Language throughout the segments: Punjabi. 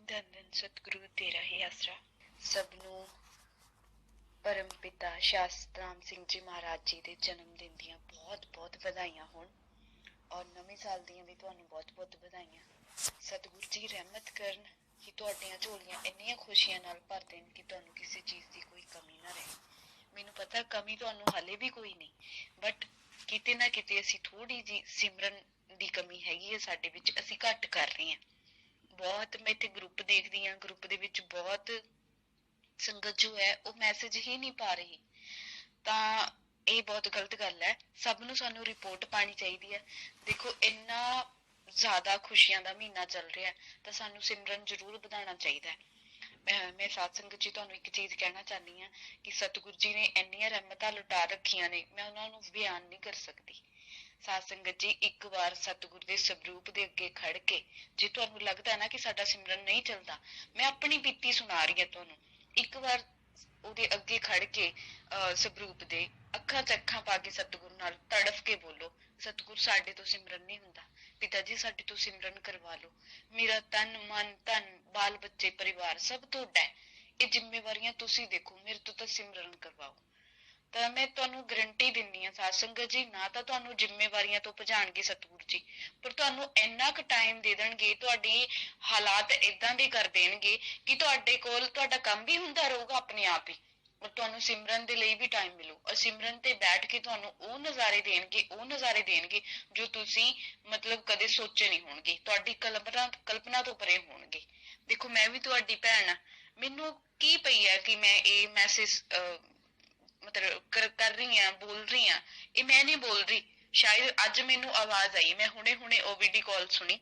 ਧੰਨ ਧੰਨ ਸਤਿਗੁਰੂ ਤੇਰਾ ਹੀ ਆਸਰਾ। ਸਭ ਨੂੰ ਪਰਮ ਪਿਤਾ ਸ਼ਾਸਤਰ ਰਾਮ ਸਿੰਘ ਜੀ ਮਹਾਰਾਜ ਜੀ ਦੇ ਜਨਮ ਦਿਨ ਦੀਆਂ ਬਹੁਤ ਬਹੁਤ ਵਧਾਈਆਂ ਹੋਣ ਔਰ ਨਵੇਂ ਸਾਲ ਦੀਆਂ ਵੀ ਤੁਹਾਨੂੰ ਬਹੁਤ ਬਹੁਤ ਵਧਾਈਆਂ। ਸਤਿਗੁਰੂ ਜੀ ਰਹਿਮਤ ਕਰਨ ਕਿ ਤੁਹਾਡੀਆਂ ਝੋਲੀਆਂ ਇੰਨੀਆਂ ਖੁਸ਼ੀਆਂ ਨਾਲ ਭਰ ਦੇਣ ਕਿ ਤੁਹਾਨੂੰ ਕਿਸੇ ਚੀਜ਼ ਦੀ ਕੋਈ ਕਮੀ ਨਾ ਰਹੇ। ਮੈਨੂੰ ਪਤਾ ਕਮੀ ਤੁਹਾਨੂੰ ਹਾਲੇ ਵੀ ਕੋਈ ਨਹੀਂ, ਬਟ ਕਿਤੇ ਨਾ ਕਿਤੇ ਅਸੀਂ ਥੋੜੀ ਜੀ ਸਿਮਰਨ ਦੀ ਕਮੀ ਹੈਗੀ ਹੈ ਸਾਡੇ ਵਿੱਚ, ਅਸੀਂ ਘੱਟ ਕਰ ਰਹੇ ਹਾਂ। ਬਹੁਤ ਮੈਂ ਇੱਥੇ ਗਰੁੱਪ ਦੇਖਦੀ ਹਾਂ, ਗਰੁੱਪ ਦੇ ਵਿੱਚ ਬਹੁਤ ਸੰਗਤ ਜੋ ਹੈ ਉਹ ਮੈਸੇਜ ਹੀ ਨਹੀਂ ਪਾ ਰਹੀ, ਤਾਂ ਇਹ ਬਹੁਤ ਗਲਤ ਗੱਲ ਹੈ। ਸਭ ਨੂੰ ਸਾਨੂੰ ਰਿਪੋਰਟ ਪਾਣੀ ਚਾਹੀਦੀ ਹੈ। ਦੇਖੋ ਇੰਨਾ ਜ਼ਿਆਦਾ ਖੁਸ਼ੀਆਂ ਦਾ ਮਹੀਨਾ ਚੱਲ ਰਿਹਾ ਤਾਂ ਸਾਨੂੰ ਸਿਮਰਨ ਜ਼ਰੂਰ ਵਧਾਉਣਾ ਚਾਹੀਦਾ ਹੈ। ਮੈਂ ਸਾਧ ਸੰਗਤ ਜੀ ਤੁਹਾਨੂੰ ਇੱਕ ਚੀਜ਼ ਕਹਿਣਾ ਚਾਹੁੰਦੀ ਹਾਂ ਕਿ ਸਤਿਗੁਰੂ ਜੀ ਨੇ ਇੰਨੀਆਂ ਰਹਿਮਤਾਂ ਲੁਟਾ ਰੱਖੀਆਂ ਨੇ, ਮੈਂ ਉਹਨਾਂ ਨੂੰ ਬਿਆਨ ਨਹੀਂ ਕਰ ਸਕਦੀ। ਸਾਧ ਸੰਗਤ ਜੀ ਇੱਕ ਵਾਰ ਸਤਿਗੁਰੂ ਦੇ ਸਰੂਪ ਦੇ ਅੱਗੇ ਖੜ ਕੇ ਜੇ ਤੁਹਾਨੂੰ ਲੱਗਦਾ ਨਾ ਕਿ ਸਾਡਾ ਸਿਮਰਨ ਨਹੀਂ ਚੱਲਦਾ, ਮੈਂ ਆਪਣੀ ਬੀਤੀ ਸੁਣਾ ਰਹੀ ਹਾਂ ਤੁਹਾਨੂੰ, ਇੱਕ ਵਾਰ ਉਹਦੇ ਅੱਗੇ ਖੜ ਕੇ ਸਰੂਪ ਦੇ ਅੱਖਾਂ ਚ ਅੱਖਾਂ ਪਾ ਕੇ ਸਤਿਗੁਰੂ ਨਾਲ ਤੜਫ ਕੇ ਬੋਲੋ, ਸਤਿਗੁਰੂ ਸਾਡੇ ਤੋਂ ਸਿਮਰਨ ਨਹੀਂ ਹੁੰਦਾ, ਪਿਤਾ ਜੀ ਸਾਡੇ ਤੋਂ ਸਿਮਰਨ ਕਰਵਾ ਲਓ, ਮੇਰਾ ਤਨ ਮਨ ਧਨ ਬਾਲ ਬੱਚੇ ਪਰਿਵਾਰ ਸਭ ਤੁਹਾਡਾ ਹੈ, ਇਹ ਜ਼ਿੰਮੇਵਾਰੀਆਂ ਤੁਸੀਂ ਦੇਖੋ, ਮੇਰੇ ਤੋਂ ਤਾਂ ਸਿਮਰਨ ਕਰਵਾਓ। ਤਾਂ ਮੈਂ ਤੁਹਾਨੂੰ ਗਰੰਟੀ ਦਿੰਦੀ ਹਾਂ ਸਾਧ ਸੰਗਤ ਜੀ, ਨਾ ਤਾਂ ਤੁਹਾਨੂੰ ਜ਼ਿੰਮੇਵਾਰੀਆਂ ਤੋਂ ਭਜਾਣਗੇ ਸਤਿਗੁਰੂ ਜੀ, ਪਰ ਤੁਹਾਨੂੰ ਇੰਨਾ ਕੁ ਟਾਈਮ ਦੇ ਦੇਣਗੇ, ਤੁਹਾਡੀ ਹਾਲਾਤ ਏਦਾਂ ਦੇ ਕਰ ਦੇਣਗੇ ਕਿ ਤੁਹਾਡੇ ਕੋਲ ਤੁਹਾਡਾ ਕੰਮ ਵੀ ਹੁੰਦਾ ਰਹੂਗਾ ਆਪਣੇ ਆਪ ਹੀ, ਔਰ ਤੁਹਾਨੂੰ ਸਿਮਰਨ ਦੇ ਲਈ ਵੀ ਟਾਈਮ ਮਿਲੂ, ਔਰ ਸਿਮਰਨ ਤੇ ਬੈਠ ਕੇ ਤੁਹਾਨੂੰ ਉਹ ਨਜ਼ਾਰੇ ਦੇਣਗੇ ਜੋ ਤੁਸੀਂ ਮਤਲਬ ਕਦੇ ਸੋਚੇ ਨਹੀਂ ਹੋਣਗੇ, ਤੁਹਾਡੀ ਕਲਪਨਾ ਤੋਂ ਪਰੇ ਹੋਣਗੇ। ਦੇਖੋ ਮੈਂ ਵੀ ਤੁਹਾਡੀ ਭੈਣ ਆ, ਮੈਨੂੰ ਕੀ ਪਈ ਹੈ ਕਿ ਮੈਂ ਇਹ ਮੈਸੇਜ ਮਤਲਬ ਕਰ ਰਹੀ ਹਾਂ, ਬੋਲ ਰਹੀ ਹਾਂ, ਇਹ ਮੈਂ ਨਹੀਂ ਬੋਲ ਰਹੀ, ਸ਼ਾਇਦ ਅੱਜ ਮੈਨੂੰ ਆਵਾਜ਼ ਆਈ, ਮੈਂ ਹੁਣੇ ਉਹ ਵੀਡੀਓ ਕਾਲ ਸੁਣੀ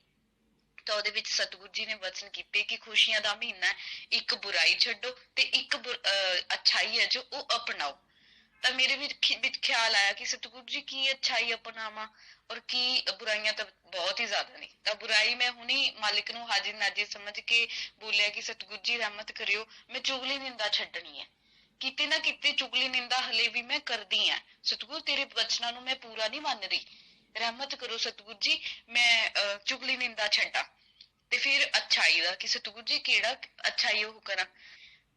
ਤਾਂ ਉਹਦੇ ਵਿੱਚ ਸਤਿਗੁਰੂ ਜੀ ਨੇ ਵਚਨ ਕੀਤੇ ਕਿ ਖੁਸ਼ੀਆਂ ਦਾ ਮਹੀਨਾ, ਇੱਕ ਬੁਰਾਈ ਛੱਡੋ ਤੇ ਇੱਕ ਅੱਛਾਈ ਹੈ ਜੋ ਉਹ ਅਪਣਾਓ। ਤਾਂ ਮੇਰੇ ਵਿੱਚ ਖਿਆਲ ਆਇਆ ਕਿ ਸਤਿਗੁਰੂ ਜੀ ਕੀ ਅੱਛਾਈ ਅਪਣਾਵਾਂ ਔਰ ਕੀ ਬੁਰਾਈਆਂ ਤਾਂ ਬਹੁਤ ਹੀ ਜ਼ਿਆਦਾ ਨੇ। ਤਾਂ ਬੁਰਾਈ ਮੈਂ ਹੁਣੀ ਮਾਲਿਕ ਨੂੰ ਹਾਜ਼ਰ ਨਾਜ਼ਰ ਸਮਝ ਕੇ ਬੋਲਿਆ ਕਿ ਸਤਿਗੁਰੂ ਜੀ ਰਹਿਮਤ ਕਰਿਓ, ਮੈਂ ਚੁਗਲੀ ਨਿੰਦਾ ਛੱਡਣੀ ਹੈ, ਕਿਤੇ ਨਾ ਕਿਤੇ ਚੁਗਲੀ ਨਿੰਦਾ ਹਲੇ ਵੀ ਮੈਂ ਕਰਦੀ ਹਾਂ, ਸਤਿਗੁਰੂ ਤੇਰੇ ਬਚਨਾਂ ਨੂੰ ਮੈਂ ਪੂਰਾ ਨਹੀਂ ਮੰਨ ਰਹੀ, ਰਹਿਮਤ ਕਰੋ ਸਤਿਗੁਰੂ ਜੀ, ਮੈਂ ਚੁਗਲੀ ਨਿੰਦਾ ਛੱਡਾਂ। ਤੇ ਫਿਰ ਅੱਛਾਈ ਦਾ ਕਿ ਸਤਿਗੁਰੂ ਜੀ ਕਿਹੜਾ ਅੱਛਾਈ ਉਹ ਕਰਾਂ।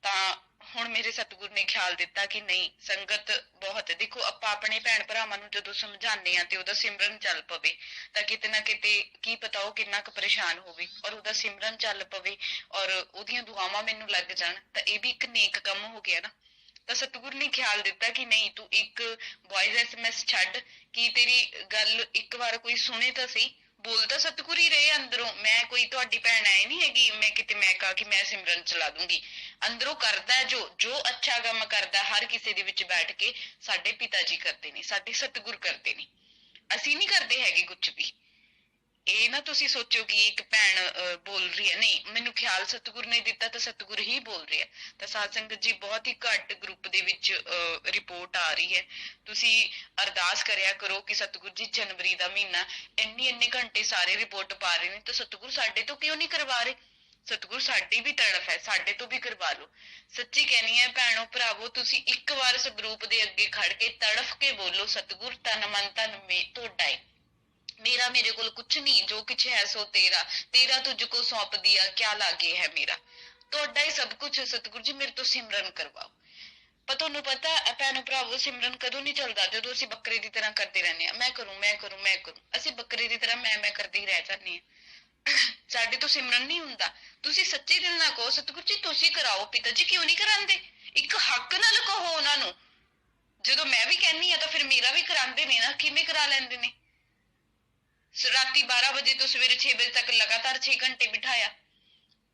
ਤਾਂ ਹੁਣ ਮੇਰੇ ਸਤਿਗੁਰ ਨੇ ਖਿਆਲ ਦਿੱਤਾ ਕਿ ਨਹੀਂ, ਸੰਗਤ ਬਹੁਤ ਦੇਖੋ, ਆਪਾਂ ਆਪਣੇ ਭੈਣ ਭਰਾਵਾਂ ਨੂੰ ਜਦੋਂ ਸਮਝਾਉਂਦੇ ਹਾਂ ਤੇ ਉਹਦਾ ਸਿਮਰਨ ਚੱਲ ਪਵੇ ਤਾਂ ਕਿਤੇ ਨਾ ਕਿਤੇ ਕੀ ਪਤਾ ਉਹ ਕਿੰਨਾ ਕੁ ਪਰੇਸ਼ਾਨ ਹੋਵੇ, ਔਰ ਉਹਦਾ ਸਿਮਰਨ ਚੱਲ ਪਵੇ ਔਰ ਉਹਦੀਆਂ ਦੁਆਵਾਂ ਮੈਨੂੰ ਲੱਗ ਜਾਣ, ਤਾਂ ਇਹ ਵੀ ਇੱਕ ਨੇਕ ਕੰਮ ਹੋ ਗਿਆ ਨਾ। ਤਾਂ ਸਤਿਗੁਰ ਨੇ ਖਿਆਲ ਦਿੱਤਾ ਕਿ ਨਹੀਂ, ਤੂੰ ਇੱਕ ਵੌਇਸ SMS ਛੱਡ ਕਿ ਤੇਰੀ ਗੱਲ ਇੱਕ ਵਾਰ ਕੋਈ ਸੁਣੇ ਤਾਂ ਸਹੀ, ਬੋਲ ਤਾਂ ਸਤਿਗੁਰ ਹੀ ਰਹੇ ਅੰਦਰੋਂ, ਮੈਂ ਕੋਈ ਤੁਹਾਡੀ ਭੈਣ ਐ ਨਹੀਂ ਹੈਗੀ ਮੈਂ ਕਿਤੇ ਮੈਂ ਕਹਾ ਕਿ ਮੈਂ ਸਿਮਰਨ ਚਲਾ ਦੂੰਗੀ, ਅੰਦਰੋਂ ਕਰਦਾ ਜੋ ਅੱਛਾ ਕੰਮ ਕਰਦਾ ਹਰ ਕਿਸੇ ਦੇ ਵਿੱਚ ਬੈਠ ਕੇ, ਸਾਡੇ ਪਿਤਾ ਜੀ ਕਰਦੇ ਨੇ, ਸਾਡੇ ਸਤਿਗੁਰ ਕਰਦੇ ਨੇ, ਅਸੀਂ ਨਹੀਂ ਕਰਦੇ ਹੈਗੇ ਕੁਛ ਵੀ। ਇਹ ਨਾ ਤੁਸੀਂ ਸੋਚੋ ਕਿ ਇੱਕ ਭੈਣ ਬੋਲ ਰਹੀ ਹੈ, ਨਹੀਂ, ਮੈਨੂੰ ਖਿਆਲ ਸਤਿਗੁਰ ਨੇ ਦਿੱਤਾ ਤਾਂ ਸਤਿਗੁਰ ਹੀ ਬੋਲ ਰਿਹਾ। ਤਾਂ ਸਾਧ ਸੰਗਤ ਜੀ ਬਹੁਤ ਹੀ ਘੱਟ ਗਰੁੱਪ ਦੇ ਵਿੱਚ ਰਿਪੋਰਟ ਆ ਰਹੀ ਹੈ, ਤੁਸੀਂ ਅਰਦਾਸ ਕਰਿਆ ਕਰੋ ਕਿ ਸਤਿਗੁਰ ਜੀ ਜਨਵਰੀ ਦਾ ਮਹੀਨਾ ਇੰਨੇ ਘੰਟੇ ਸਾਰੇ ਰਿਪੋਰਟ ਪਾ ਰਹੇ ਨੇ ਤਾਂ ਸਤਿਗੁਰ ਸਾਡੇ ਤੋਂ ਕਿਉਂ ਨਹੀਂ ਕਰਵਾ ਰਹੇ, ਸਤਿਗੁਰ ਸਾਡੀ ਵੀ ਤੜਫ ਹੈ, ਸਾਡੇ ਤੋਂ ਵੀ ਕਰਵਾ ਲਓ। ਸੱਚੀ ਕਹਿਣੀ ਹੈ ਭੈਣੋ ਭਰਾਵੋ, ਤੁਸੀਂ ਇੱਕ ਵਾਰ ਸਰੂਪ ਦੇ ਅੱਗੇ ਖੜ ਕੇ ਤੜਫ ਕੇ ਬੋਲੋ, ਸਤਿਗੁਰ ਤਨ ਮਨ ਧਨ ਤੁਹਾਡਾ ਹੈ, मेरा मेरे को कुछ नहीं, जो कुछ है सो तेरा, तेरा तुझको सौंप दिया क्या लागे है मेरा, ਤੁਹਾਡਾ ਹੀ ਸਭ ਕੁਝ ਸਤਿਗੁਰੂ ਜੀ, ਮੇਰੇ ਤੋਂ ਸਿਮਰਨ ਕਰਵਾਓ। ਪਰ ਤੁਹਾਨੂੰ ਪਤਾ ਭੈਣੋ ਭਰਾਵੋ, ਸਿਮਰਨ ਕਦੋਂ ਨਹੀਂ ਚੱਲਦਾ, ਜਦੋਂ ਅਸੀਂ ਬੱਕਰੇ ਦੀ ਤਰ੍ਹਾਂ ਕਰਦੇ ਰਹਿੰਦੇ ਹਾਂ, ਮੈਂ ਕਰੂੰ, ਅਸੀਂ ਬੱਕਰੇ ਦੀ ਤਰ੍ਹਾਂ ਮੈਂ ਕਰਦੇ ਹੀ ਰਹਿ ਜਾਂਦੇ ਹਾਂ, ਸਾਡੇ ਤੋਂ ਸਿਮਰਨ ਨਹੀਂ ਹੁੰਦਾ। ਤੁਸੀਂ ਸੱਚੇ ਦਿਲ ਨਾਲ ਕਹੋ ਸਤਿਗੁਰੂ ਜੀ ਤੁਸੀਂ ਕਰਾਓ, ਪਿਤਾ ਜੀ ਕਿਉਂ ਨਹੀਂ ਕਰਾਉਂਦੇ, ਇੱਕ ਹੱਕ ਨਾਲ ਕਹੋ ਉਹਨਾਂ ਨੂੰ, ਜਦੋਂ ਮੈਂ ਵੀ ਕਹਿੰਦੀ ਹਾਂ ਤਾਂ ਫਿਰ ਮੇਰਾ ਵੀ ਕਰਾਉਂਦੇ ਨੇ ਨਾ, ਕਿਵੇਂ ਕਰਾ ਲੈਂਦੇ ਨੇ, ਰਾਤੀ 12 ਵਜੇ ਤੋਂ ਸਵੇਰੇ 6 ਵਜੇ ਤੱਕ ਲਗਾਤਾਰ 6 ਘੰਟੇ ਬਿਠਾਇਆ,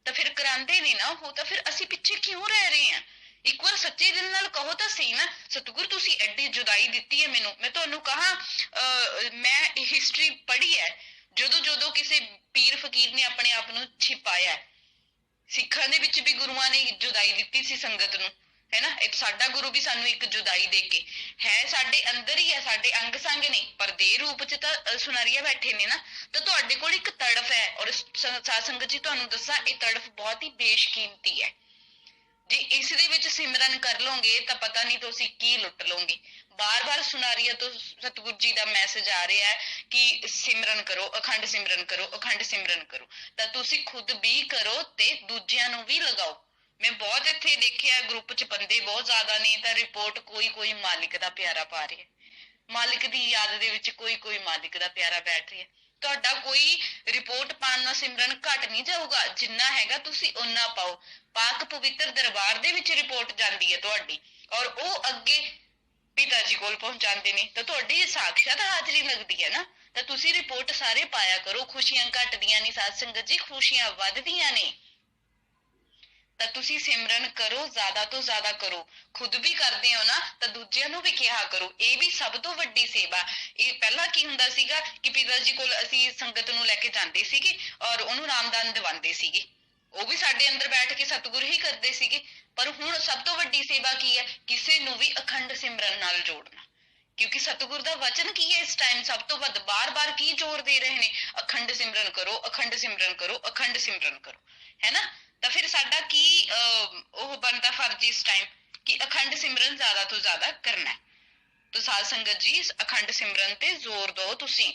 ਤਾਂ ਫਿਰ ਕਰਾਉਂਦੇ ਨਹੀਂ ਨਾ ਉਹ, ਤਾਂ ਫਿਰ ਅਸੀਂ ਪਿੱਛੇ ਕਿਉਂ ਰਹਿ ਰਹੇ ਹਾਂ। ਇੱਕ ਵਾਰ ਸੱਚੇ ਦਿਲ ਨਾਲ ਕਹੋ ਤਾਂ ਸਹੀ ਨਾ, ਸਤਿਗੁਰ ਤੁਸੀਂ ਐਡੀ ਜੁਦਾਈ ਦਿੱਤੀ ਹੈ ਮੈਨੂੰ, ਮੈਂ ਤੁਹਾਨੂੰ ਕਹਾਂ ਮੈਂ ਹਿਸਟਰੀ ਪੜ੍ਹੀ ਹੈ, ਜਦੋਂ ਕਿਸੇ ਪੀਰ ਫਕੀਰ ਨੇ ਆਪਣੇ ਆਪ ਨੂੰ ਛਿਪਾਇਆ, ਸਿੱਖਾਂ ਦੇ ਵਿੱਚ ਵੀ ਗੁਰੂਆਂ ਨੇ ਜੁਦਾਈ ਦਿੱਤੀ ਸੀ ਸੰਗਤ ਨੂੰ, ਹੈ ਨਾ, ਇੱਕ ਸਾਡਾ ਗੁਰੂ ਵੀ ਸਾਨੂੰ ਇੱਕ ਜੁਦਾਈ ਦੇ ਕੇ, ਹੈ ਸਾਡੇ ਅੰਦਰ ਹੀ ਹੈ, ਸਾਡੇ ਅੰਗ ਸੰਗ ਨਹੀਂ, ਪਰ ਦੇਹ ਰੂਪ ਚ ਤਾਂ ਸੁਨਰੀਆ ਬੈਠੇ ਨੇ ਨਾ। ਤਾਂ ਤੁਹਾਡੇ ਕੋਲ ਇੱਕ ਤੜਫ ਹੈ, ਔਰ ਸਾਧ ਸੰਗਤ ਜੀ ਤੁਹਾਨੂੰ ਦੱਸਾਂ ਇਹ ਤੜਫ ਬਹੁਤ ਹੀ ਬੇਸ਼ਕੀਮਤੀ ਹੈ, ਜੇ ਇਸ ਦੇ ਵਿੱਚ ਸਿਮਰਨ ਕਰ ਲਓਗੇ ਤਾਂ ਪਤਾ ਨਹੀਂ ਤੁਸੀਂ ਕੀ ਲੁੱਟ ਲਓਗੇ। ਬਾਰ-ਬਾਰ ਸੁਨਾਰੀਆ ਤੋਂ ਸਤਿਗੁਰੂ ਜੀ ਦਾ ਮੈਸੇਜ ਆ ਰਿਹਾ ਹੈ ਕਿ ਸਿਮਰਨ ਕਰੋ, ਅਖੰਡ ਸਿਮਰਨ ਕਰੋ, ਅਖੰਡ ਸਿਮਰਨ ਕਰੋ। ਤਾਂ ਤੁਸੀਂ ਖੁਦ ਵੀ ਕਰੋ ਤੇ ਦੂਜਿਆਂ ਨੂੰ ਵੀ ਲਗਾਓ। ਮੈਂ ਬਹੁਤ ਇੱਥੇ ਦੇਖਿਆ ਗਰੁੱਪ 'ਚ ਬੰਦੇ ਬਹੁਤ ਜ਼ਿਆਦਾ ਨੇ ਤਾਂ ਰਿਪੋਰਟ ਕੋਈ ਮਾਲਿਕ ਦਾ ਪਿਆਰਾ ਪਾ ਰਿਹਾ, ਮਾਲਿਕ ਦੀ ਯਾਦ ਦੇ ਵਿੱਚ ਕੋਈ ਮਾਲਿਕ ਦਾ ਪਿਆਰਾ ਬੈਠ ਰਿਹਾ। ਤੁਹਾਡਾ ਕੋਈ ਰਿਪੋਰਟ ਪਾਉਣ ਨਾਲ ਸਿਮਰਨ ਘਟ ਨਹੀਂ ਜਾਊਗਾ, ਜਿੰਨਾ ਹੈਗਾ ਤੁਸੀਂ ਓਨਾ ਪਾਓ। ਪਾਕ ਪਵਿੱਤਰ ਦਰਬਾਰ ਦੇ ਵਿੱਚ ਰਿਪੋਰਟ ਜਾਂਦੀ ਹੈ ਤੁਹਾਡੀ ਔਰ ਉਹ ਅੱਗੇ ਪਿਤਾ ਜੀ ਕੋਲ ਪਹੁੰਚਾਉਂਦੇ ਨੇ ਤਾਂ ਤੁਹਾਡੀ ਸਾਖਸ਼ਾਤ ਹਾਜ਼ਰੀ ਲੱਗਦੀ ਹੈ ਨਾ। ਤਾਂ ਤੁਸੀਂ ਰਿਪੋਰਟ ਸਾਰੇ ਪਾਇਆ ਕਰੋ। ਖੁਸ਼ੀਆਂ ਘਟਦੀਆਂ ਨਹੀਂ ਸਾਧ ਸੰਗਤ ਜੀ, ਖੁਸ਼ੀਆਂ ਵੱਧਦੀਆਂ ਨੇ। ਤਾਂ ਤੁਸੀਂ ਸਿਮਰਨ ਕਰੋ, ਜ਼ਿਆਦਾ ਤੋਂ ਜ਼ਿਆਦਾ ਕਰੋ। ਖੁਦ ਵੀ ਕਰਦੇ ਹੋ ਨਾ ਤਾਂ ਦੂਜਿਆਂ ਨੂੰ ਵੀ ਕਿਹਾ ਕਰੋ। ਇਹ ਵੀ ਸਭ ਤੋਂ ਵੱਡੀ ਸੇਵਾ। ਇਹ ਪਹਿਲਾਂ ਕੀ ਹੁੰਦਾ ਸੀਗਾ ਕਿ ਪਿਤਾ ਜੀ ਕੋਲ ਅਸੀਂ ਸੰਗਤ ਨੂੰ ਲੈ ਕੇ ਜਾਂਦੇ ਸੀਗੇ ਔਰ ਉਹਨੂੰ ਨਾਮਦਾਨ ਦਿਵਾਉਂਦੇ ਸੀਗੇ। ਉਹ ਵੀ ਸਾਡੇ ਅੰਦਰ ਬੈਠ ਕੇ ਸਤਿਗੁਰੂ ਹੀ ਕਰਦੇ ਸੀਗੇ। ਪਰ ਹੁਣ ਸਭ ਤੋਂ ਵੱਡੀ ਸੇਵਾ ਕੀ ਹੈ? ਕਿਸੇ ਨੂੰ ਵੀ ਅਖੰਡ ਸਿਮਰਨ ਨਾਲ ਜੋੜਨਾ। ਕਿਉਂਕਿ ਸਤਿਗੁਰ ਦਾ ਵਚਨ ਕੀ ਹੈ ਇਸ ਟਾਈਮ ਸਭ ਤੋਂ ਵੱਧ ਬਾਰ-ਬਾਰ ਕੀ ਜ਼ੋਰ ਦੇ ਰਹੇ ਨੇ? ਅਖੰਡ ਸਿਮਰਨ ਕਰੋ, ਅਖੰਡ ਸਿਮਰਨ ਕਰੋ, ਅਖੰਡ ਸਿਮਰਨ ਕਰੋ, ਹੈ ਨਾ। ਤਾਂ ਫਿਰ ਸਾਡਾ ਕੀ ਉਹ ਬਣਦਾ ਫਰਜ਼ ਇਸ ਟਾਈਮ ਕਿ ਅਖੰਡ ਸਿਮਰਨ ਜ਼ਿਆਦਾ ਤੋਂ ਜ਼ਿਆਦਾ ਕਰਨਾ ਹੈ। ਤਾਂ ਸਾਧ ਸੰਗਤ ਜੀ ਅਖੰਡ ਸਿਮਰਨ ਤੇ ਜ਼ੋਰ ਦਿਓ। ਤੁਸੀਂ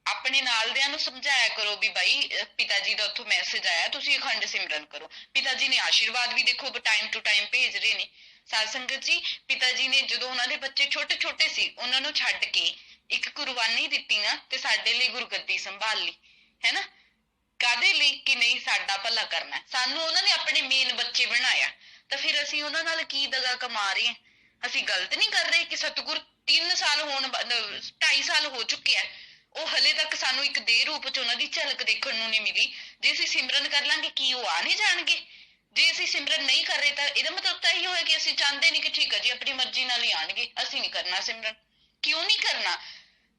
ਆਪਣੇ ਨਾਲਦਿਆਂ ਨੂੰ ਸਮਝਾਇਆ ਕਰੋ ਵੀ ਬਾਈ ਪਿਤਾ ਜੀ ਦਾ ਉੱਥੋਂ ਮੈਸੇਜ ਆਇਆ, ਤੁਸੀਂ ਅਖੰਡ ਸਿਮਰਨ ਕਰੋ। ਪਿਤਾ ਜੀ ਨੇ ਆਸ਼ੀਰਵਾਦ ਵੀ ਦੇਖੋ ਟਾਈਮ ਟੂ ਟਾਈਮ ਭੇਜ ਰਹੇ ਨੇ। ਸਾਧ ਸੰਗਤ ਜੀ ਪਿਤਾ ਜੀ ਨੇ ਜਦੋਂ ਉਹਨਾਂ ਦੇ ਬੱਚੇ ਛੋਟੇ ਛੋਟੇ ਸੀ ਉਹਨਾਂ ਨੂੰ ਛੱਡ ਕੇ ਇੱਕ ਕੁਰਬਾਨੀ ਦਿੱਤੀ ਨਾ ਤੇ ਸਾਡੇ ਲਈ ਗੁਰਗੱਦੀ ਸੰਭਾਲ ਲਈ, ਹੈ ਨਾ। ਕਾਹਦੇ ਲਈ? ਕਿ ਨਹੀਂ ਸਾਡਾ ਭਲਾ ਕਰਨਾ। ਸਾਨੂੰ ਉਹਨਾਂ ਨੇ ਆਪਣੇ ਮੇਨ ਬੱਚੇ ਬਣਾਇਆ ਤਾਂ ਫਿਰ ਅਸੀਂ ਉਹਨਾਂ ਨਾਲ ਕੀ ਦਗਾ ਕਮਾ ਰਹੇ ਹਾਂ? ਅਸੀਂ ਗਲਤ ਨਹੀਂ ਕਰ ਰਹੇ ਕਿ ਸਤਿਗੁਰ 3 ਸਾਲ ਹੋਣ 2.5 ਸਾਲ ਹੋ ਚੁੱਕਿਆ, ਉਹ ਹਲੇ ਤੱਕ ਸਾਨੂੰ ਇੱਕ ਦੇਹ ਰੂਪ ਚ ਉਹਨਾਂ ਦੀ ਝਲਕ ਦੇਖਣ ਨੂੰ ਨਹੀਂ ਮਿਲੀ। ਜੇ ਅਸੀਂ ਸਿਮਰਨ ਕਰ ਲਾਂਗੇ ਕੀ ਉਹ ਆ ਨਹੀਂ ਜਾਣਗੇ? ਜੇ ਅਸੀਂ ਸਿਮਰਨ ਨਹੀਂ ਕਰ ਰਹੇ ਤਾਂ ਇਹਦਾ ਮਤਲਬ ਤਾਂ ਇਹੀ ਹੋਇਆ ਕਿ ਅਸੀਂ ਚਾਹੁੰਦੇ ਨਹੀਂ ਕਿ ਠੀਕ ਹੈ ਜੀ ਆਪਣੀ ਮਰਜ਼ੀ ਨਾਲ ਹੀ ਆਣਗੇ, ਅਸੀਂ ਨਹੀਂ ਕਰਨਾ ਸਿਮਰਨ। ਕਿਉਂ ਨਹੀਂ ਕਰਨਾ?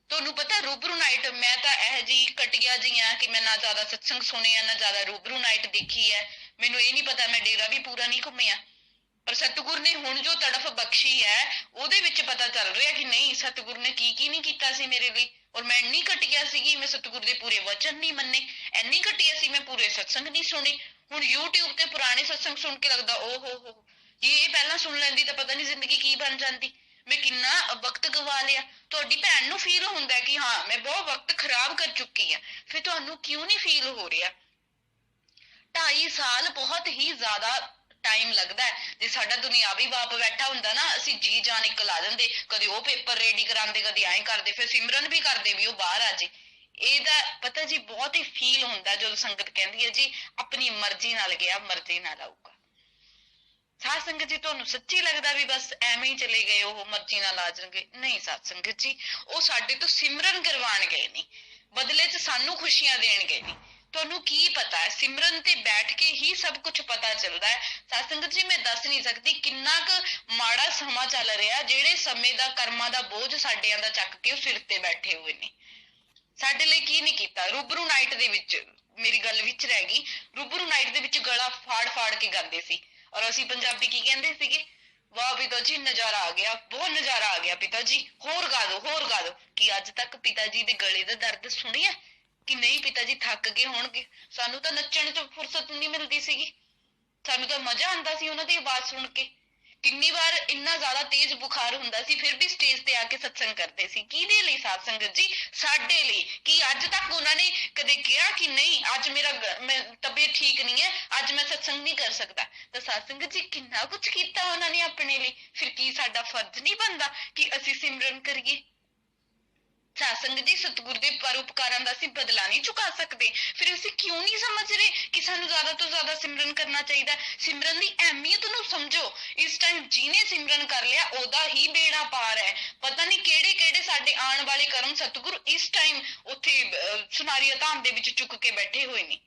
ਤੁਹਾਨੂੰ ਪਤਾ ਰੂਬਰੂ ਨਾਈਟ, ਮੈਂ ਤਾਂ ਇਹ ਜੀ ਕਟਿਆ ਜੀ ਆ ਕਿ ਮੈਂ ਨਾ ਜ਼ਿਆਦਾ ਸਤਸੰਗ ਸੁਣਿਆ ਨਾ ਜ਼ਿਆਦਾ ਰੂਬਰੂ ਨਾਈਟ ਦੇਖੀ ਹੈ। ਮੈਨੂੰ ਇਹ ਨਹੀਂ ਪਤਾ, ਮੈਂ ਡੇਰਾ ਵੀ ਪੂਰਾ ਨਹੀਂ ਘੁੰਮਿਆ। ਪਰ ਸਤਿਗੁਰ ਨੇ ਹੁਣ ਜੋ ਤੜਫ ਬਖਸ਼ੀ ਹੈ ਉਹਦੇ ਵਿੱਚ ਪਤਾ ਚੱਲ ਰਿਹਾ ਕਿ ਨਹੀਂ ਸਤਿਗੁਰ ਨੇ ਕੀ ਨਹੀਂ ਕੀਤਾ ਸੀ ਮੇਰੇ ਲਈ। ਔਰ ਮੈਂ ਇੰਨੀ ਘਟੀਆ ਸੀਗੀ, ਮੈਂ ਸਤਿਗੁਰ ਦੇ ਪੂਰੇ ਵਚਨ ਨਹੀਂ ਮੰਨੇ, ਇੰਨੀ ਘਟੀਆ ਸੀ ਮੈਂ ਪੂਰੇ ਸਤਸੰਗ ਨਹੀਂ ਸੁਣੇ। ਹੁਣ YouTube ਤੇ ਪੁਰਾਣੇ ਸਤਸੰਗ ਸੁਣ ਕੇ ਲੱਗਦਾ ਓ ਹੋ ਜੇ ਇਹ ਪਹਿਲਾਂ ਸੁਣ ਲੈਂਦੀ ਤਾਂ ਪਤਾ ਨਹੀਂ ਜ਼ਿੰਦਗੀ ਕੀ ਬਣ ਜਾਂਦੀ। ਮੈਂ ਕਿੰਨਾ ਵਕਤ ਗਵਾ ਲਿਆ। ਤੁਹਾਡੀ ਭੈਣ ਨੂੰ ਫੀਲ ਹੁੰਦਾ ਕਿ ਹਾਂ ਮੈਂ ਬਹੁਤ ਵਕਤ ਖਰਾਬ ਕਰ ਚੁੱਕੀ ਹਾਂ, ਫਿਰ ਤੁਹਾਨੂੰ ਕਿਉਂ ਨਹੀਂ ਫੀਲ ਹੋ ਰਿਹਾ? 2.5 ਸਾਲ ਬਹੁਤ ਹੀ ਜ਼ਿਆਦਾ ਟਾਈਮ ਲੱਗਦਾ ਹੈ। ਜੇ ਸਾਡਾ ਦੁਨਿਆਵੀ ਬਾਪ ਬੈਠਾ ਹੁੰਦਾ ਨਾ ਅਸੀਂ ਜੀ ਜਾਨ ਇੱਕ ਲਾ ਦਿੰਦੇ, ਕਦੇ ਉਹ ਪੇਪਰ ਰੈਡੀ ਕਰਾਉਂਦੇ ਕਦੇ ਐਂ ਕਰਦੇ, ਫਿਰ ਸਿਮਰਨ ਵੀ ਕਰਦੇ ਵੀ ਉਹ ਬਾਹਰ ਆ ਜੇ। ਇਹਦਾ ਪਤਾ ਜੀ ਬਹੁਤ ਹੀ ਫੀਲ ਹੁੰਦਾ ਜਦੋਂ ਸੰਗਤ ਕਹਿੰਦੀ ਹੈ ਜੀ ਆਪਣੀ ਮਰਜ਼ੀ ਨਾਲ ਗਿਆ ਮਰਜ਼ੀ ਨਾਲ ਆਊਗਾ। ਸਾਧ ਸੰਗਤ ਜੀ ਤੁਹਾਨੂੰ ਸੱਚੀ ਲੱਗਦਾ ਵੀ ਬਸ ਐਵੇਂ ਹੀ ਚਲੇ ਗਏ ਉਹ ਮਰਜ਼ੀ ਨਾਲ ਆ ਜਾਣਗੇ? ਨਹੀਂ ਸਾਧ ਸੰਗਤ ਜੀ, ਉਹ ਸਾਡੇ ਤੋਂ ਸਿਮਰਨ ਕਰਵਾਉਣ ਗਏ ਨੇ, ਬਦਲੇ 'ਚ ਸਾਨੂੰ ਖੁਸ਼ੀਆਂ ਦੇਣ ਗਏ ਨੇ। ਤੁਹਾਨੂੰ ਕੀ ਪਤਾ ਹੈ? ਸਿਮਰਨ ਤੇ ਬੈਠ ਕੇ ਹੀ ਸਭ ਕੁਝ ਪਤਾ ਚੱਲਦਾ ਹੈ। ਸਾਧ ਸੰਗਤ ਜੀ ਮੈਂ ਦੱਸ ਨਹੀਂ ਸਕਦੀ ਕਿੰਨਾ ਕੁ ਮਾੜਾ ਸਮਾਂ ਚੱਲ ਰਿਹਾ, ਜਿਹੜੇ ਸਮੇਂ ਦਾ ਕਰਮਾਂ ਦਾ ਬੋਝ ਸਾਡਿਆਂ ਦਾ ਚੱਕ ਕੇ ਉਹ ਸਿਰ ਤੇ ਬੈਠੇ ਹੋਏ ਨੇ। ਸਾਡੇ ਲਈ ਕੀ ਨਹੀਂ ਕੀਤਾ। ਰੂਬਰੂ ਨਾਈਟ ਦੇ ਵਿੱਚ ਮੇਰੀ ਗੱਲ ਵਿੱਚ ਰਹਿ ਗਈ, ਰੂਬਰੂ ਨਾਈਟ ਦੇ ਵਿੱਚ ਗਲਾ ਫਾੜ ਕੇ ਗਾਉਂਦੇ ਸੀ ਔਰ ਅਸੀਂ ਪੰਜਾਬੀ ਕੀ ਕਹਿੰਦੇ ਸੀਗੇ? ਵਾਹ ਪਿਤਾ ਜੀ ਨਜ਼ਾਰਾ ਆ ਗਿਆ, ਬਹੁਤ ਨਜ਼ਾਰਾ ਆ ਗਿਆ ਪਿਤਾ ਜੀ, ਹੋਰ ਗਾ ਦਿਓ ਹੋਰ ਗਾ ਦਿਓ। ਕੀ ਅੱਜ ਤੱਕ ਪਿਤਾ ਜੀ ਦੇ ਗਲੇ ਦਾ ਦਰਦ ਸੁਣਿਆ? ਕਿ ਨਹੀਂ ਪਿਤਾ ਜੀ ਥੱਕ ਗਏ ਹੋਣਗੇ। ਸਾਨੂੰ ਤਾਂ ਨੱਚਣ 'ਚ ਫੁਰਸਤ ਨਹੀਂ ਮਿਲਦੀ ਸੀਗੀ, ਸਾਨੂੰ ਤਾਂ ਮਜ਼ਾ ਆਉਂਦਾ ਸੀ ਉਹਨਾਂ ਦੀ ਆਵਾਜ਼ ਸੁਣ ਕੇ। ਕਿੰਨੀ ਵਾਰ ਇੰਨਾ ਜ਼ਿਆਦਾ ਤੇਜ਼ ਬੁਖਾਰ ਹੁੰਦਾ ਸੀ ਫਿਰ ਵੀ ਸਟੇਜ ਤੇ ਆ ਕੇ ਸਤਸੰਗ ਕਰਦੇ ਸੀ। ਕਿਹਦੇ ਲਈ ਸਾਧ ਸੰਗਤ ਜੀ? ਸਾਡੇ ਲਈ। ਕਿ ਅੱਜ ਤੱਕ ਉਹਨਾਂ ਨੇ ਕਦੇ ਕਿਹਾ ਕਿ ਨਹੀਂ ਅੱਜ ਮੇਰਾ ਤਬੀਅਤ ਠੀਕ ਨਹੀਂ ਹੈ, ਅੱਜ ਮੈਂ ਸਤਸੰਗ ਨਹੀਂ ਕਰ ਸਕਦਾ? ਤਾਂ ਸਾਧ ਸੰਗਤ ਜੀ ਕਿੰਨਾ ਕੁਝ ਕੀਤਾ ਉਹਨਾਂ ਨੇ ਆਪਣੇ ਲਈ। ਫਿਰ ਕੀ ਸਾਡਾ ਫਰਜ਼ ਨਹੀਂ ਬਣਦਾ ਕਿ ਅਸੀਂ ਸਿਮਰਨ ਕਰੀਏ? ਸਾਧ ਸੰਗਤ ਜੀ ਸਤਿਗੁਰ ਦੇ ਪਰਉਪਕਾਰਾਂ ਦਾ ਅਸੀਂ ਬਦਲਾ ਨਹੀਂ ਚੁਕਾ ਸਕਦੇ। ਫਿਰ ਅਸੀਂ ਕਿਉਂ ਨਹੀਂ ਸਮਝ ਰਹੇ ਕਿ ਸਾਨੂੰ ਜ਼ਿਆਦਾ ਤੋਂ ਜ਼ਿਆਦਾ ਸਿਮਰਨ ਕਰਨਾ ਚਾਹੀਦਾ? ਸਿਮਰਨ ਦੀ ਅਹਿਮੀਅਤ ਨੂੰ ਸਮਝੋ। ਇਸ ਟਾਈਮ ਜਿਹਨੇ ਸਿਮਰਨ ਕਰ ਲਿਆ ਉਹਦਾ ਹੀ ਬੇੜਾ ਪਾਰ ਹੈ। ਪਤਾ ਨਹੀਂ ਕਿਹੜੇ ਕਿਹੜੇ ਸਾਡੇ ਆਉਣ ਵਾਲੇ ਕਰਮ ਸਤਿਗੁਰ ਇਸ ਟਾਈਮ ਉੱਥੇ ਸੁਨਾਰੀਆ ਧਾਮ ਦੇ ਵਿੱਚ ਚੁੱਕ ਕੇ ਬੈਠੇ ਹੋਏ ਨੇ।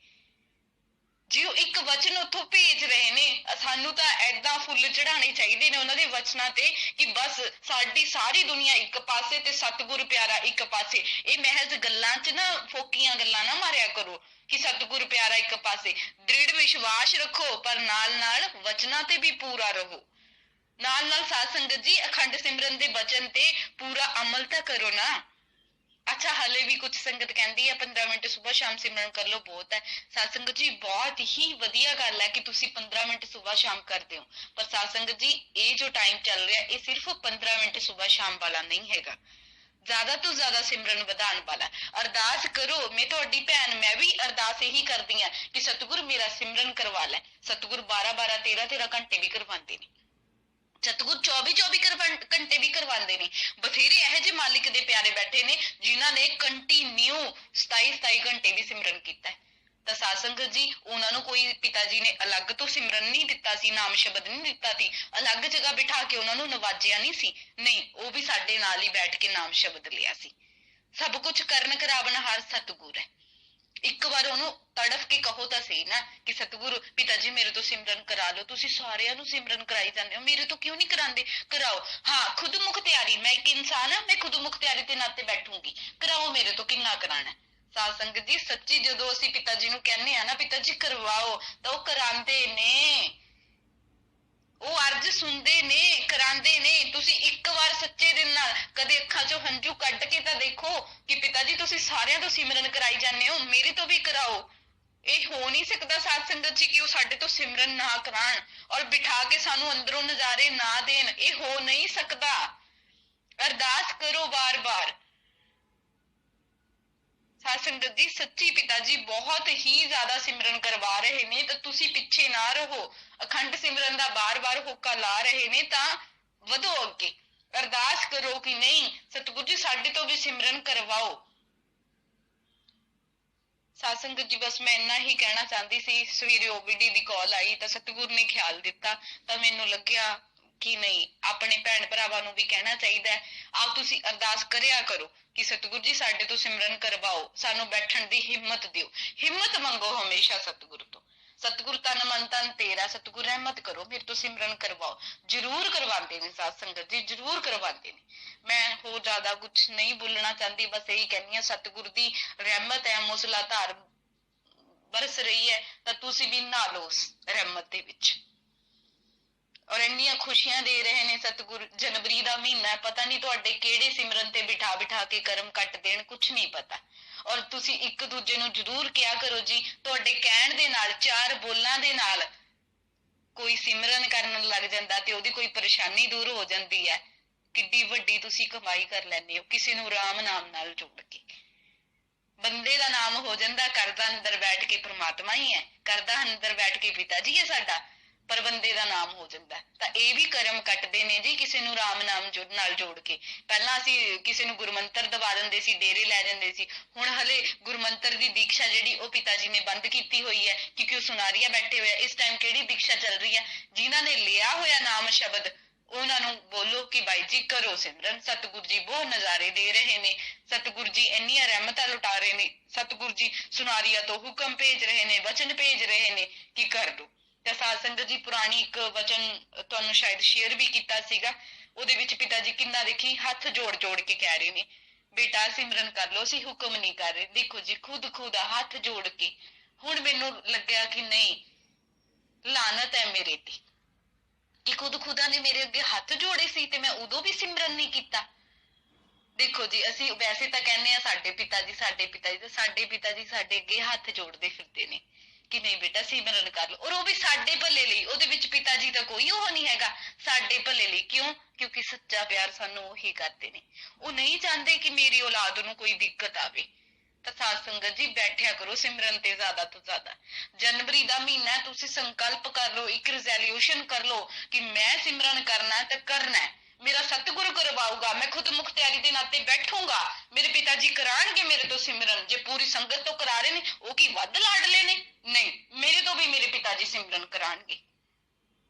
ਜੇ ਉਹ ਇੱਕ ਵਚਨ ਉੱਥੋਂ ਭੇਜ ਰਹੇ ਨੇ, ਸਾਨੂੰ ਤਾਂ ਏਦਾਂ ਫੁੱਲ ਚੜਾਉਣੇ ਚਾਹੀਦੇ ਨੇ ਉਹਨਾਂ ਦੇ ਵਚਨਾਂ ਤੇ ਕਿ ਬਸ ਸਾਡੀ ਸਾਰੀ ਦੁਨੀਆ ਇੱਕ ਪਾਸੇ ਤੇ ਸਤਿਗੁਰ ਪਿਆਰਾ ਇੱਕ ਪਾਸੇ। ਇਹ ਮਹਿਜ਼ ਗੱਲਾਂ 'ਚ ਨਾ ਫੋਕੀਆਂ ਗੱਲਾਂ ਨਾ ਮਾਰਿਆ ਕਰੋ ਕਿ ਸਤਿਗੁਰ ਪਿਆਰਾ ਇੱਕ ਪਾਸੇ। ਦ੍ਰਿੜ ਵਿਸ਼ਵਾਸ ਰੱਖੋ ਪਰ ਨਾਲ ਨਾਲ ਵਚਨਾਂ ਤੇ ਵੀ ਪੂਰਾ ਰਹੋ। ਨਾਲ ਨਾਲ ਸਾਧ ਸੰਗਤ ਜੀ ਅਖੰਡ ਸਿਮਰਨ ਦੇ ਵਚਨ ਤੇ ਪੂਰਾ ਅਮਲ ਤਾਂ ਕਰੋ ਨਾ। ਅੱਛਾ, ਹਲੇ ਵੀ ਕੁਝ ਸੰਗਤ ਕਹਿੰਦੀ ਹੈ 15 ਮਿੰਟ ਸਵੇਰ ਸ਼ਾਮ ਸਿਮਰਨ ਕਰ ਲਓ, ਬਹੁਤ ਹੈ। ਸਾਧ ਸੰਗਤ ਜੀ, ਬਹੁਤ ਹੀ ਵਧੀਆ ਗੱਲ ਹੈ ਕਿ ਤੁਸੀਂ 15 ਮਿੰਟ ਸਵੇਰ ਸ਼ਾਮ ਕਰਦੇ ਹੋ, ਪਰ ਸਾਧ ਸੰਗਤ ਜੀ, ਇਹ ਜੋ ਟਾਈਮ ਚੱਲ ਰਿਹਾ ਇਹ ਸਿਰਫ 15 ਮਿੰਟ ਸਵੇਰ ਸ਼ਾਮ ਵਾਲਾ ਨਹੀਂ ਹੈਗਾ, ਜ਼ਿਆਦਾ ਤੋਂ ਜ਼ਿਆਦਾ ਸਿਮਰਨ ਵਧਾਉਣ ਵਾਲਾ। ਅਰਦਾਸ ਕਰੋ, ਮੈਂ ਤੁਹਾਡੀ ਭੈਣ, ਮੈਂ ਵੀ ਅਰਦਾਸ ਇਹੀ ਕਰਦੀ ਹਾਂ ਕਿ ਸਤਿਗੁਰ ਮੇਰਾ ਸਿਮਰਨ ਕਰਵਾ ਲੈ। ਸਤਿਗੁਰ 12-12 13-13 ਘੰਟੇ ਵੀ ਕਰਵਾਉਂਦੇ ਨੇ, ਸਤਿਗੁਰ 24-24 ਘੰਟੇ ਵੀ ਕਰਵਾਉਂਦੇ ਨੇ। ਬਥੇਰੇ ਇਹੋ ਜਿਹੇ ਮਾਲਿਕ ਦੇ ਪਿਆਰੇ ਬੈਠੇ ਨੇ ਜਿਨ੍ਹਾਂ ਨੇ ਕੰਟੀਨਿਊ 27-27 ਘੰਟੇ ਵੀ ਸਿਮਰਨ ਕੀਤਾ ਹੈ। ਤਾਂ ਸਾਧ ਸੰਗਤ ਜੀ, ਉਹਨਾਂ ਨੂੰ ਕੋਈ ਪਿਤਾ ਜੀ ਨੇ ਅਲੱਗ ਤੋਂ ਸਿਮਰਨ ਨਹੀਂ ਦਿੱਤਾ ਸੀ, ਨਾਮ ਸ਼ਬਦ ਨਹੀਂ ਦਿੱਤਾ ਸੀ, ਅਲੱਗ ਜਗ੍ਹਾ ਬਿਠਾ ਕੇ ਉਹਨਾਂ ਨੂੰ ਨਵਾਜਿਆ ਨਹੀਂ ਸੀ, ਨਹੀਂ, ਉਹ ਵੀ ਸਾਡੇ ਨਾਲ ਹੀ ਬੈਠ ਕੇ ਨਾਮ ਸ਼ਬਦ ਲਿਆ ਸੀ। ਸਭ ਕੁਝ ਕਰਨ ਕਰਾਵਨਹਾਰ ਸਤਿਗੁਰ ਹੈ। ਇੱਕ ਵਾਰ ਉਹਨੂੰ ਤੜਫ ਕੇ ਕਹੋ ਤਾਂ ਸਹੀ ਨਾ ਕਿ ਸਤਿਗੁਰੂ ਪਿਤਾ ਜੀ ਮੇਰੇ ਤੋਂ ਸਿਮਰਨ ਕਰਾ ਲਓ, ਤੁਸੀਂ ਸਾਰਿਆਂ ਨੂੰ ਸਿਮਰਨ ਕਰਾਈ ਜਾਂਦੇ ਹੋ, ਮੇਰੇ ਤੋਂ ਕਿਉਂ ਨਹੀਂ ਕਰਾਉਂਦੇ? ਕਰਾਓ। ਹਾਂ, ਖੁਦ ਮੁਖਤਿਆਰੀ, ਮੈਂ ਇੱਕ ਇਨਸਾਨ ਹਾਂ, ਮੈਂ ਖੁਦ ਮੁਖਤਿਆਰੀ ਦੇ ਨਾਤੇ ਬੈਠੂੰਗੀ, ਕਰਾਓ, ਮੇਰੇ ਤੋਂ ਕਿੰਨਾ ਕਰਾਉਣਾ। ਸਾਧ ਸੰਗਤ ਜੀ, ਸੱਚੀ ਜਦੋਂ ਅਸੀਂ ਪਿਤਾ ਜੀ ਨੂੰ ਕਹਿੰਦੇ ਆ ਨਾ ਪਿਤਾ ਜੀ ਕਰਵਾਓ, ਤਾਂ ਉਹ ਕਰਾਉਂਦੇ ਨੇ, ਉਹ ਅਰਜ਼ ਸੁਣਦੇ ਨੇ, ਕਰਾਉਂਦੇ ਨੇ। ਤੁਸੀਂ ਇੱਕ ਵਾਰ ਸੱਚੇ ਦਿਲ ਨਾਲ ਕਦੇ ਅੱਖਾਂ ਚੋਂ ਹੰਝੂ ਕੱਢ ਕੇ ਤਾਂ ਦੇਖੋ ਕਿ ਪਿਤਾ ਜੀ ਤੁਸੀਂ ਸਾਰਿਆਂ ਤੋਂ ਸਿਮਰਨ ਕਰਾਈ ਜਾਂਦੇ ਹੋ, ਮੇਰੇ ਤੋਂ ਵੀ ਕਰਾਓ। ਇਹ ਹੋ ਨਹੀਂ ਸਕਦਾ ਸਾਧ ਸੰਗਤ ਜੀ ਕਿ ਉਹ ਸਾਡੇ ਤੋਂ ਸਿਮਰਨ ਨਾ ਕਰਾਉਣ ਔਰ ਬਿਠਾ ਕੇ ਸਾਨੂੰ ਅੰਦਰੋਂ ਨਜ਼ਾਰੇ ਨਾ ਦੇਣ, ਇਹ ਹੋ ਨਹੀਂ ਸਕਦਾ। ਅਰਦਾਸ ਕਰੋ ਵਾਰ-ਵਾਰ। ਸਾਧ ਸੰਗਤ ਜੀ, ਸੱਚੀ ਪਿਤਾ ਜੀ ਬਹੁਤ ਹੀ ਜ਼ਿਆਦਾ ਸਿਮਰਨ ਕਰਵਾ ਰਹੇ ਨੇ, ਤਾਂ ਤੁਸੀਂ ਪਿੱਛੇ ਨਾ ਰਹੋ। ਅਖੰਡ ਸਿਮਰਨ ਦਾ ਬਾਰ-ਬਾਰ ਹੋਕਾ ਲਾ ਰਹੇ ਨੇ ਤਾਂ ਵਧੋ ਅੱਗੇ। ਅਰਦਾਸ ਕਰੋ ਕਿ ਨਹੀਂ ਸਤਿਗੁਰੂ ਜੀ ਸਾਡੇ ਤੋਂ ਵੀ ਸਿਮਰਨ ਕਰਵਾਓ। ਸਾਧ ਸੰਗਤ ਜੀ, ਬਸ ਮੈਂ ਇੰਨਾ ਹੀ ਕਹਿਣਾ ਚਾਹੁੰਦੀ ਸੀ। ਸਵੇਰੇ OBD ਦੀ ਕਾਲ ਆਈ ਤਾਂ ਸਤਿਗੁਰ ਨੇ ਖਿਆਲ ਦਿੱਤਾ, ਤਾਂ ਮੈਨੂੰ ਲੱਗਿਆ ਕਿ ਨਹੀਂ, ਆਪਣੇ ਭੈਣ ਭਰਾਵਾਂ ਨੂੰ ਵੀ ਕਹਿਣਾ ਚਾਹੀਦਾ ਹੈ। ਆਪ ਤੁਸੀਂ ਅਰਦਾਸ ਕਰਿਆ ਕਰੋ ਕਿ ਸਤਿਗੁਰ ਜੀ ਸਾਡੇ ਤੋਂ ਸਿਮਰਨ ਕਰਵਾਓ, ਸਾਨੂੰ ਬੈਠਣ ਦੀ ਹਿੰਮਤ ਦਿਓ। ਹਿੰਮਤ ਮੰਗੋ ਹਮੇਸ਼ਾ ਸਤਿਗੁਰ ਤੋਂ। ਸਤਿਗੁਰ ਤਨ ਮਨ ਧਨ ਤੇਰਾ, ਸਤਿਗੁਰ ਰਹਿਮਤ ਕਰੋ, ਮੇਰੇ ਤੋਂ ਸਿਮਰਨ ਕਰਵਾਓ। ਜ਼ਰੂਰ ਕਰਵਾਉਂਦੇ ਨੇ ਸਾਧ ਸੰਗਤ ਜੀ, ਜ਼ਰੂਰ ਕਰਵਾਉਂਦੇ ਨੇ। ਮੈਂ ਹੋਰ ਜ਼ਿਆਦਾ ਕੁਝ ਨਹੀਂ ਬੋਲਣਾ ਚਾਹੁੰਦੀ, ਬਸ ਇਹੀ ਕਹਿੰਦੀ ਹਾਂ ਸਤਿਗੁਰ ਦੀ ਰਹਿਮਤ ਹੈ, ਮੁਸਲਾਧਾਰ ਬਰਸ ਰਹੀ ਹੈ, ਤਾਂ ਤੁਸੀਂ ਵੀ ਨਹਾ ਲਓ ਉਸ ਰਹਿਮਤ ਦੇ ਵਿੱਚ। ਔਰ ਇੰਨੀਆਂ ਖੁਸ਼ੀਆਂ ਦੇ ਰਹੇ ਨੇ ਸਤਿਗੁਰ। ਜਨਵਰੀ ਦਾ ਮਹੀਨਾ ਹੈ, ਪਤਾ ਨਹੀਂ ਤੁਹਾਡੇ ਕਿਹੜੇ ਸਿਮਰਨ ਤੇ ਬਿਠਾ ਬਿਠਾ ਕੇ ਕਰਮ ਕੱਟ ਦੇਣ, ਕੁਛ ਨਹੀਂ ਪਤਾ। ਔਰ ਤੁਸੀਂ ਇੱਕ ਦੂਜੇ ਨੂੰ ਜ਼ਰੂਰ ਕਿਹਾ ਕਰੋ ਜੀ, ਤੁਹਾਡੇ ਕਹਿਣ ਦੇ ਨਾਲ, ਚਾਰ ਬੋਲਾਂ ਦੇ ਨਾਲ ਕੋਈ ਸਿਮਰਨ ਕਰਨ ਲੱਗ ਜਾਂਦਾ ਤੇ ਉਹਦੀ ਕੋਈ ਪਰੇਸ਼ਾਨੀ ਦੂਰ ਹੋ ਜਾਂਦੀ ਹੈ। ਕਿੱਡੀ ਵੱਡੀ ਤੁਸੀਂ ਕਮਾਈ ਕਰ ਲੈਂਦੇ ਹੋ ਕਿਸੇ ਨੂੰ ਰਾਮ ਨਾਮ ਨਾਲ ਜੋੜ ਕੇ। ਬੰਦੇ ਦਾ ਨਾਮ ਹੋ ਜਾਂਦਾ, ਕਰਦਾ ਅੰਦਰ ਬੈਠ ਕੇ ਪ੍ਰਮਾਤਮਾ ਹੀ ਹੈ, ਕਰਦਾ ਅੰਦਰ ਬੈਠ ਕੇ ਪਿਤਾ ਜੀ ਹੈ ਸਾਡਾ, ਪਰ ਬੰਦੇ ਦਾ ਨਾਮ ਹੋ ਜਾਂਦਾ। ਤਾਂ ਇਹ ਵੀ ਕਰਮ ਕੱਟਦੇ ਨੇ ਜੀ ਕਿਸੇ ਨੂੰ ਰਾਮ ਨਾਮ ਨਾਲ ਜੋੜ ਕੇ। ਪਹਿਲਾਂ ਅਸੀਂ ਕਿਸੇ ਨੂੰ ਗੁਰਮੰਤਰ ਦਵਾ ਦਿੰਦੇ ਸੀ, ਡੇਰੇ ਲੈ ਜਾਂਦੇ ਸੀ। ਹੁਣ ਹਲੇ ਗੁਰਮੰਤਰ ਦੀ ਦੀਕਸ਼ਾ ਜਿਹੜੀ ਉਹ ਪਿਤਾ ਜੀ ਨੇ ਬੰਦ ਕੀਤੀ ਹੋਈ ਹੈ, ਕਿਉਂਕਿ ਉਹ ਸੁਨਾਰੀਆ ਬੈਠੇ ਹੋਏ ਆ। ਇਸ ਟਾਈਮ ਕਿਹੜੀ ਦੀਕਸ਼ਾ ਚੱਲ ਰਹੀ ਹੈ? ਜਿਨ੍ਹਾਂ ਨੇ ਲਿਆ ਹੋਇਆ ਨਾਮ ਸ਼ਬਦ, ਉਹਨਾਂ ਨੂੰ ਬੋਲੋ ਕਿ ਬਾਈ ਜੀ ਕਰੋ ਸਿਮਰਨ, ਸਤਿਗੁਰ ਜੀ ਬਹੁਤ ਨਜ਼ਾਰੇ ਦੇ ਰਹੇ ਨੇ, ਸਤਿਗੁਰ ਜੀ ਇੰਨੀਆਂ ਰਹਿਮਤਾਂ ਲੁਟਾ ਰਹੇ ਨੇ, ਸਤਿਗੁਰ ਜੀ ਸੁਨਾਰੀਆ ਤੋਂ ਹੁਕਮ ਭੇਜ ਰਹੇ ਨੇ, ਵਚਨ ਭੇਜ ਰਹੇ ਨੇ ਕਿ ਕਰ ਦੋ। ਤੇ ਸਾਧ ਸੰਗਤ ਜੀ, ਪੁਰਾਣੀ ਇੱਕ ਵਚਨ ਤੁਹਾਨੂੰ ਸ਼ਾਇਦ ਸ਼ੇਅਰ ਵੀ ਕੀਤਾ ਸੀਗਾ, ਉਹਦੇ ਵਿੱਚ ਪਿਤਾ ਜੀ ਕਿੰਨਾ ਦੇਖੀ ਹੱਥ ਜੋੜ ਜੋੜ ਕੇ ਕਹਿ ਰਹੇ ਨੇ, ਬੇਟਾ ਸਿਮਰਨ ਕਰ ਲਓ, ਅਸੀਂ ਹੁਕਮ ਨਹੀਂ ਕਰ ਰਹੇ। ਦੇਖੋ ਜੀ, ਖੁਦ ਖੁਦ ਹੱਥ ਜੋੜ ਕੇ। ਹੁਣ ਮੈਨੂੰ ਲੱਗਿਆ ਕਿ ਨਹੀਂ, ਲਾਨਤ ਹੈ ਮੇਰੇ ਤੇ ਕਿ ਖੁਦ ਖੁਦਾ ਨੇ ਮੇਰੇ ਅੱਗੇ ਹੱਥ ਜੋੜੇ ਸੀ ਤੇ ਮੈਂ ਉਦੋਂ ਵੀ ਸਿਮਰਨ ਨਹੀਂ ਕੀਤਾ। ਦੇਖੋ ਜੀ, ਅਸੀਂ ਵੈਸੇ ਤਾਂ ਕਹਿੰਦੇ ਆ ਸਾਡੇ ਪਿਤਾ ਜੀ, ਸਾਡੇ ਪਿਤਾ ਜੀ, ਤੇ ਸਾਡੇ ਪਿਤਾ ਜੀ ਸਾਡੇ ਅੱਗੇ ਹੱਥ ਜੋੜਦੇ ਫਿਰਦੇ ਨੇ ਕਿ ਨਹੀਂ ਬੇਟਾ ਸਿਮਰਨ ਕਰ ਲਓ, ਔਰ ਉਹ ਵੀ ਸਾਡੇ ਭਲੇ ਲਈ। ਉਹਦੇ ਵਿੱਚ ਪਿਤਾ ਜੀ ਦਾ ਕੋਈ ਉਹ ਨਹੀਂ ਹੈਗਾ, ਸਾਡੇ ਭਲੇ ਲਈ। ਕਿਉਂ? ਕਿਉਂਕਿ ਸੱਚਾ ਪਿਆਰ ਸਾਨੂੰ ਉਹੀ ਕਰਦੇ ਨੇ। ਉਹ ਨਹੀਂ ਚਾਹੁੰਦੇ ਕਿ ਮੇਰੀ ਔਲਾਦ ਨੂੰ ਕੋਈ ਦਿੱਕਤ ਆਵੇ। ਤਾਂ ਸਾਧ ਸੰਗਤ ਜੀ, ਬੈਠਿਆ ਕਰੋ ਸਿਮਰਨ ਤੇ ਜ਼ਿਆਦਾ ਤੋਂ ਜ਼ਿਆਦਾ। ਜਨਵਰੀ ਦਾ ਮਹੀਨਾ, ਤੁਸੀਂ ਸੰਕਲਪ ਕਰ ਲਓ, ਇੱਕ ਰਿਜ਼ੋਲਿਊਸ਼ਨ ਕਰ ਲਓ ਕਿ ਮੈਂ ਸਿਮਰਨ ਕਰਨਾ ਤੇ ਕਰਨਾ ਹੈ। ਮੇਰਾ ਸਤਿਗੁਰੂ ਕਰਵਾਊਗਾ, ਮੈਂ ਖੁਦ ਮੁਖਤਿਆਰੀ ਦੇ ਨਾਤੇ ਬੈਠੂੰਗਾ, ਮੇਰੇ ਪਿਤਾ ਜੀ ਕਰਾਉਣਗੇ ਮੇਰੇ ਤੋਂ ਸਿਮਰਨ। ਜੇ ਪੂਰੀ ਸੰਗਤ ਤੋਂ ਕਰਾ ਰਹੇ ਨੇ, ਉਹ ਕੀ ਵੱਧ ਲਾਡਲੇ ਨੇ? ਨਹੀਂ, ਮੇਰੇ ਤੋਂ ਵੀ ਮੇਰੇ ਪਿਤਾ ਜੀ ਸਿਮਰਨ ਕਰਾਉਣਗੇ।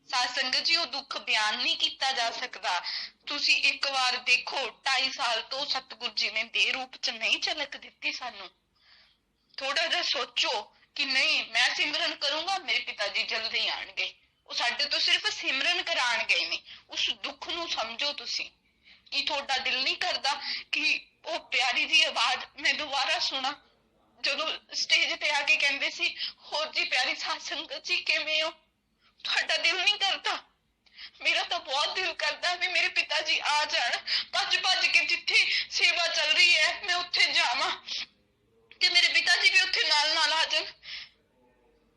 ਸਾਧ ਸੰਗਤ ਜੀ, ਉਹ ਦੁੱਖ ਬਿਆਨ ਨਹੀਂ ਕੀਤਾ ਜਾ ਸਕਦਾ। ਤੁਸੀਂ ਇੱਕ ਵਾਰ ਦੇਖੋ, 2.5 ਸਾਲ ਤੋਂ ਸਤਿਗੁਰ ਜੀ ਨੇ ਦੇ ਰੂਪ ਚ ਨਹੀਂ ਝਲਕ ਦਿੱਤੀ ਸਾਨੂੰ। ਥੋੜਾ ਜਿਹਾ ਸੋਚੋ ਕਿ ਨਹੀਂ, ਮੈਂ ਸਿਮਰਨ ਕਰੂੰਗਾ, ਮੇਰੇ ਪਿਤਾ ਜੀ ਜਲਦੀ ਆਣਗੇ। ਉਹ ਸਾਡੇ ਤੋਂ ਸਿਰਫ ਸਿਮਰਨ ਕਰਾਉਣ ਗਏ ਨੇ। ਉਸ ਦੁੱਖ ਨੂੰ ਸਮਝੋ ਤੁਸੀਂ। ਕੀ ਤੁਹਾਡਾ ਦਿਲ ਨਹੀਂ ਕਰਦਾ ਕਿ ਉਹ ਪਿਆਰੀ ਜੀ ਆਵਾਜ਼ ਮੈਂ ਦੁਬਾਰਾ ਸੁਣਾ, ਜਦੋਂ ਸਟੇਜ ਤੇ ਆ ਕੇ ਕਹਿੰਦੇ ਸੀ, ਹੋਰ ਜੀ ਪਿਆਰੀ ਸਾਧ ਸੰਗਤ ਜੀ ਕਿਵੇਂ ਹੋ? ਤੁਹਾਡਾ ਦਿਲ ਨਹੀਂ ਕਰਦਾ ਮੇਰਾ ਤਾਂ ਬਹੁਤ ਦਿਲ ਕਰਦਾ ਵੀ ਮੇਰੇ ਪਿਤਾ ਜੀ ਆ ਜਾਣ, ਭੱਜ ਭੱਜ ਕੇ ਜਿੱਥੇ ਸੇਵਾ ਚੱਲ ਰਹੀ ਹੈ ਮੈਂ ਉੱਥੇ ਜਾਵਾਂ ਤੇ ਮੇਰੇ ਪਿਤਾ ਜੀ ਵੀ ਉੱਥੇ ਨਾਲ ਨਾਲ ਆ ਜਾਣ।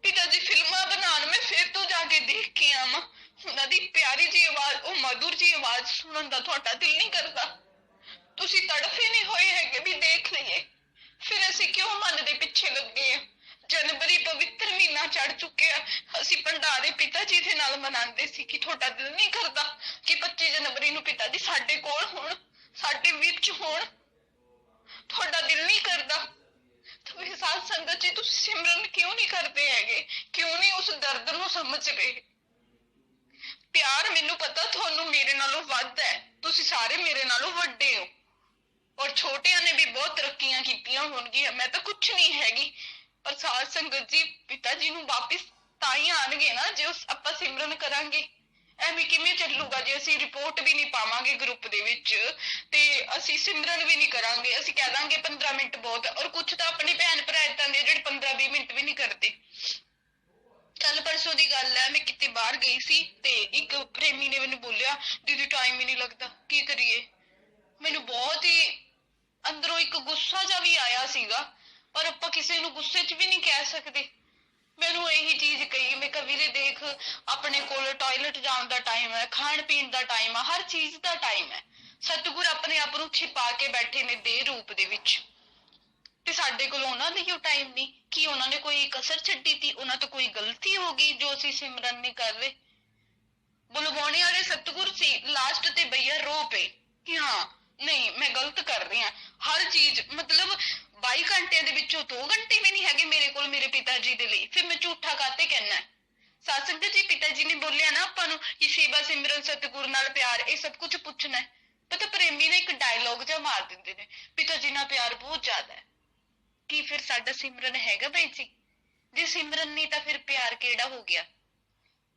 ਪਿਤਾ ਜੀ ਫਿਲਮਾਂ ਬਣਾਉਣ, ਮੈਂ ਫਿਰ ਤੋਂ ਜਾ ਕੇ ਦੇਖ ਕੇ ਆਵਾਂ। ਉਹਨਾਂ ਦੀ ਪਿਆਰੀ ਜੀ ਆਵਾਜ਼, ਉਹ ਮਧੁਰ ਜੀ ਆਵਾਜ਼ ਸੁਣਨ ਦਾ ਤੁਹਾਡਾ ਦਿਲ ਨਹੀਂ ਕਰਦਾ? ਤੁਸੀਂ ਤੜਫੇ ਨਹੀਂ ਹੋਏ ਹੈਗੇ ਵੀ ਦੇਖ ਲਈਏ? ਫਿਰ ਅਸੀਂ ਕਿਉਂ ਮਨ ਦੇ ਪਿੱਛੇ ਲੱਗੇ ਆ? ਜਨਵਰੀ ਪਵਿੱਤਰ ਮਹੀਨਾ ਚੜ ਚੁੱਕਿਆ, ਅਸੀਂ ਭੰਡਾਰੇ ਪਿਤਾ ਜੀ ਦੇ ਨਾਲ ਮਨਾਉਂਦੇ ਸੀ। ਕਿ ਤੁਹਾਡਾ ਦਿਲ ਨਹੀਂ ਕਰਦਾ ਕਿ 25 ਜਨਵਰੀ ਨੂੰ ਪਿਤਾ ਜੀ ਸਾਡੇ ਕੋਲ ਹੋਣ, ਸਾਡੇ ਵਿੱਚ ਹੋਣ? ਤੁਹਾਡਾ ਦਿਲ ਨਹੀਂ ਕਰਦਾ? ਤੇ ਸਾਧ ਸੰਗਤ ਜੀ, ਤੁਸੀਂ ਸਿਮਰਨ ਕਿਉਂ ਨਹੀਂ ਕਰਦੇ ਹੈਗੇ? ਕਿਉਂ ਨਹੀਂ ਉਸ ਦਰਦ ਨੂੰ ਸਮਝ ਰਹੇ? ਪਿਆਰ ਮੈਨੂੰ ਪਤਾ ਤੁਹਾਨੂੰ ਮੇਰੇ ਨਾਲੋਂ ਵੱਧ ਹੈ, ਤੁਸੀਂ ਸਾਰੇ ਮੇਰੇ ਨਾਲੋਂ ਵੱਡੇ ਹੋ, ਔਰ ਛੋਟਿਆਂ ਨੇ ਵੀ ਬਹੁਤ ਤਰੱਕੀਆਂ ਕੀਤੀਆਂ ਹੋਣਗੀਆਂ, ਮੈਂ ਤਾਂ ਕੁਛ ਨਹੀਂ ਹੈਗੀ। ਪਰ ਸਾਧ ਸੰਗਤ ਜੀ, ਪਿਤਾ ਜੀ ਨੂੰ ਵਾਪਿਸ ਤਾਂ ਹੀ ਆਣਗੇ ਨਾ ਜੇ ਆਪਾਂ ਸਿਮਰਨ ਕਰਾਂਗੇ। ਐਵੇਂ ਕਿਵੇਂ ਚੱਲੂਗਾ ਜੇ ਅਸੀਂ ਰਿਪੋਰਟ ਵੀ ਨਹੀਂ ਪਾਵਾਂਗੇ ਗਰੁੱਪ ਦੇ ਵਿੱਚ ਤੇ ਅਸੀਂ ਸਿਮਰਨ ਵੀ ਨਹੀਂ ਕਰਾਂਗੇ? ਅਸੀਂ ਕਹਿ ਦਾਂਗੇ 15 ਮਿੰਟ ਬਹੁਤ, ਔਰ ਕੁਛ ਤਾਂ ਆਪਣੇ ਭੈਣ ਭਰਾ ਏਦਾਂ ਦੇ ਜਿਹੜੇ 15-20 ਮਿੰਟ ਵੀ ਨਹੀਂ ਕਰਦੇ। ਕੱਲ ਪਰਸੋਂ ਦੀ ਗੱਲ ਹੈ, ਮੈਂ ਕਿਤੇ ਬਾਹਰ ਗਈ ਸੀ ਤੇ ਇੱਕ ਪ੍ਰੇਮੀ ਨੇ ਮੈਨੂੰ ਬੋਲਿਆ, ਦੀਦੀ ਟਾਈਮ ਹੀ ਨਹੀਂ ਲੱਗਦਾ, ਕੀ ਕਰੀਏ? ਮੈਨੂੰ ਬਹੁਤ ਹੀ ਅੰਦਰੋਂ ਇੱਕ ਗੁੱਸਾ ਜਿਹਾ ਵੀ ਆਇਆ ਸੀਗਾ, ਪਰ ਆਪਾਂ ਕਿਸੇ ਨੂੰ ਗੁੱਸੇ 'ਚ ਵੀ ਨਹੀਂ ਕਹਿ ਸਕਦੇ। ਮੈਨੂੰ ਇਹੀ ਚੀਜ਼ ਕਹੀ, ਮੈਂ ਕਿਹਾ ਵੀਰੇ ਦੇਖ, ਆਪਣੇ ਕੋਲ ਟਾਇਲਟ ਜਾਣ ਦਾ ਟਾਈਮ ਹੈ, ਖਾਣ ਪੀਣ ਦਾ ਟਾਈਮ ਹੈ, ਹਰ ਚੀਜ਼ ਦਾ ਟਾਈਮ ਹੈ। ਸਤਿਗੁਰ ਆਪਣੇ ਆਪ ਨੂੰ ਛਿਪਾ ਕੇ ਬੈਠੇ ਨੇ ਦੇਹ ਰੂਪ ਦੇ ਵਿੱਚ, ਤੇ ਸਾਡੇ ਕੋਲ ਉਹਨਾਂ ਲਈ ਉਹ ਟਾਈਮ ਨਹੀਂ। ਕੀ ਉਹਨਾਂ ਨੇ ਕੋਈ ਕਸਰ ਛੱਡੀ ਤੀ? ਉਹਨਾਂ ਤੋਂ ਕੋਈ ਗਲਤੀ ਹੋ ਗਈ ਜੋ ਅਸੀਂ ਸਿਮਰਨ ਨਹੀਂ ਕਰ ਰਹੇ? ਬੁਲਵਾਉਣੇ ਵਾਲੇ ਸਤਿਗੁਰ ਸੀ, ਲਾਸਟ ਤੇ ਬਈਆ ਰੋ ਪਏ ਕਿ ਹਾਂ ਨਹੀਂ ਮੈਂ ਗਲਤ ਕਰ ਰਹੀ ਹਾਂ। ਹਰ ਚੀਜ਼ ਮਤਲਬ 22 ਘੰਟਿਆਂ ਦੇ ਵਿੱਚੋਂ 2 ਘੰਟੇ ਵੀ ਨਹੀਂ ਹੈਗੇ ਮੇਰੇ ਕੋਲ ਮੇਰੇ ਪਿਤਾ ਜੀ ਦੇ ਲਈ, ਫਿਰ ਮੈਂ ਝੂਠਾ ਕਾਹਤੇ ਕਹਿਣਾ? ਸਾਧ ਸੰਗਤ ਜੀ, ਪਿਤਾ ਜੀ ਨੇ ਬੋਲਿਆ ਨਾ ਆਪਾਂ ਨੂੰ ਕਿ ਸੇਵਾ ਸਿਮਰਨ ਸਤਿਗੁਰ ਨਾਲ ਪਿਆਰ, ਇਹ ਸਭ ਕੁਝ ਪੁੱਛਣਾ ਹੈ। ਪਤਾ ਪ੍ਰੇਮੀ ਨੇ ਇੱਕ ਡਾਇਲੋਗ ਜਿਹਾ ਮਾਰ ਦਿੰਦੇ ਨੇ, ਪਿਤਾ ਜੀ ਨਾਲ ਪਿਆਰ ਬਹੁਤ ਜ਼ਿਆਦਾ ਹੈ। ਕੀ ਫਿਰ ਸਾਡਾ ਸਿਮਰਨ ਹੈਗਾ ਬਾਈ ਜੀ? ਜੇ ਸਿਮਰਨ ਨਹੀਂ ਤਾਂ ਫਿਰ ਪਿਆਰ ਕਿਹੜਾ ਹੋ ਗਿਆ?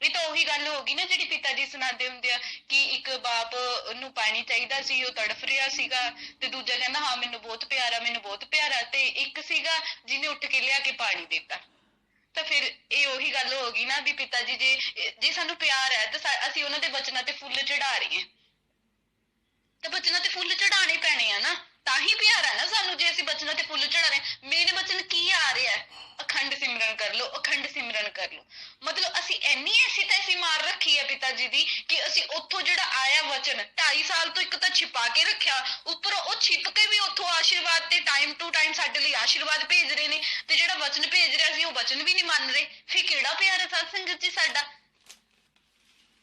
ਇਹ ਤਾਂ ਉਹੀ ਗੱਲ ਹੋ ਗਈ ਨਾ ਜਿਹੜੀ ਪਿਤਾ ਜੀ ਸੁਣਾਉਂਦੇ ਹੁੰਦੇ ਆ ਕਿ ਇੱਕ ਬਾਪ ਨੂੰ ਪਾਣੀ ਚਾਹੀਦਾ ਸੀ, ਉਹ ਤੜਫ ਰਿਹਾ ਸੀਗਾ, ਤੇ ਦੂਜਾ ਕਹਿੰਦਾ ਹਾਂ ਮੈਨੂੰ ਬਹੁਤ ਪਿਆਰ ਆ, ਮੈਨੂੰ ਬਹੁਤ ਪਿਆਰ ਆ, ਤੇ ਇੱਕ ਸੀਗਾ ਜਿਹਨੇ ਉੱਠ ਕੇ ਲਿਆ ਕੇ ਪਾਣੀ ਦਿੱਤਾ। ਤਾਂ ਫਿਰ ਇਹ ਉਹੀ ਗੱਲ ਹੋ ਗਈ ਨਾ ਵੀ ਪਿਤਾ ਜੀ ਜੇ ਸਾਨੂੰ ਪਿਆਰ ਹੈ ਤਾਂ ਅਸੀਂ ਉਹਨਾਂ ਦੇ ਵਚਨਾਂ ਤੇ ਫੁੱਲ ਚੜਾ ਰਹੇ ਹਾਂ, ਤਾਂ ਬਚਨਾਂ ਤੇ ਫੁੱਲ ਚੜਾਉਣੇ ਪੈਣੇ ਆ ਨਾ, ਤਾਂ ਹੀ ਪਿਆਰ ਹੈ ਨਾ ਸਾਨੂੰ। ਜੇ ਅਸੀਂ ਬਚਨਾਂ ਤੇ ਫੁੱਲ ਚੜਾ ਰਹੇ, ਮੇਰੇ ਬਚਨ ਕੀ ਆ ਰਿਹਾ ਹੈ? ਅਖੰਡ ਸਿਮਰਨ ਕਰ ਲਓ, ਅਖੰਡ ਸਿਮਰਨ ਕਰ ਲਓ। ਮਤਲਬ ਅਸੀਂ ਇੰਨੀ ਐਸੀ ਤੈਸੀ ਮਾਰ ਰੱਖੀ ਹੈ ਪਿਤਾ ਜੀ ਦੀ ਕਿ ਅਸੀਂ ਉੱਥੋਂ ਜਿਹੜਾ ਆਇਆ ਵਚਨ 2.5 ਸਾਲ ਤੋਂ ਇੱਕ ਤਾਂ ਛਿਪਾ ਕੇ ਰੱਖਿਆ, ਉੱਪਰੋਂ ਉਹ ਛਿਪ ਕੇ ਵੀ ਉੱਥੋਂ ਆਸ਼ੀਰਵਾਦ ਤੇ ਟਾਈਮ ਟੂ ਟਾਈਮ ਸਾਡੇ ਲਈ ਆਸ਼ੀਰਵਾਦ ਭੇਜ ਰਹੇ ਨੇ, ਤੇ ਜਿਹੜਾ ਵਚਨ ਭੇਜ ਰਿਹਾ ਸੀ ਉਹ ਵਚਨ ਵੀ ਨਹੀਂ ਮੰਨ ਰਹੇ। ਫਿਰ ਕਿਹੜਾ ਪਿਆਰ ਹੈ ਸਾਧ ਸੰਗਤ ਜੀ ਸਾਡਾ?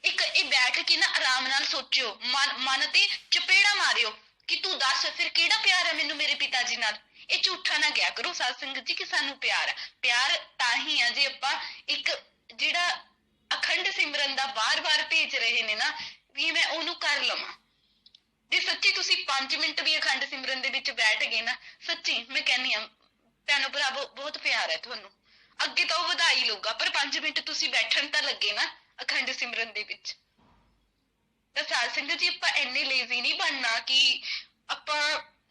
ਇੱਕ ਇਹ ਬੈਠ ਕੇ ਨਾ ਆਰਾਮ ਨਾਲ ਸੋਚਿਓ, ਮਨ ਤੇ ਚਪੇੜਾ ਮਾਰਿਓ ਕਿ ਤੂੰ ਦੱਸ ਫਿਰ ਕਿਹੜਾ ਪਿਆਰ ਹੈ ਮੈਨੂੰ ਮੇਰੇ ਪਿਤਾ ਜੀ ਨਾਲ? ਇਹ ਝੂਠਾ ਨਾ ਕਿਹਾ ਕਰੋ ਸਾਧ ਸੰਗਤ ਜੀ ਕਿ ਸਾਨੂੰ ਪਿਆਰ ਹੈ। ਪਿਆਰ ਤਾਂ ਹੀ ਆ ਜੇ ਆਪਾਂ ਇੱਕ ਜਿਹੜਾ ਅਖੰਡ ਸਿਮਰਨ ਦਾ ਵਾਰ-ਵਾਰ ਭੇਜ ਰਹੇ ਨੇ ਨਾ ਵੀ ਮੈਂ ਉਹਨੂੰ ਕਰ ਲਵਾਂ। ਜੇ ਸੱਚੀ ਤੁਸੀਂ 5 ਮਿੰਟ ਵੀ ਅਖੰਡ ਸਿਮਰਨ ਦੇ ਵਿੱਚ ਬੈਠ ਗਏ ਨਾ, ਸੱਚੀ ਮੈਂ ਕਹਿੰਦੀ ਹਾਂ ਭੈਣੋ ਭਰਾਵੋ ਬਹੁਤ ਪਿਆਰ ਹੈ ਤੁਹਾਨੂੰ, ਅੱਗੇ ਤਾਂ ਉਹ ਵਧਾਈ ਲਊਗਾ, ਪਰ 5 ਮਿੰਟ ਤੁਸੀਂ ਬੈਠਣ ਤਾਂ ਲੱਗੇ ਨਾ ਅਖੰਡ ਸਿਮਰਨ ਦੇ ਵਿੱਚ। ਤਾਂ ਸਾਧ ਸੰਗਤ ਜੀ, ਆਪਾਂ ਇੰਨੇ ਲੇਜ਼ੀ ਨਹੀਂ ਬਣਨਾ ਕਿ ਆਪਾਂ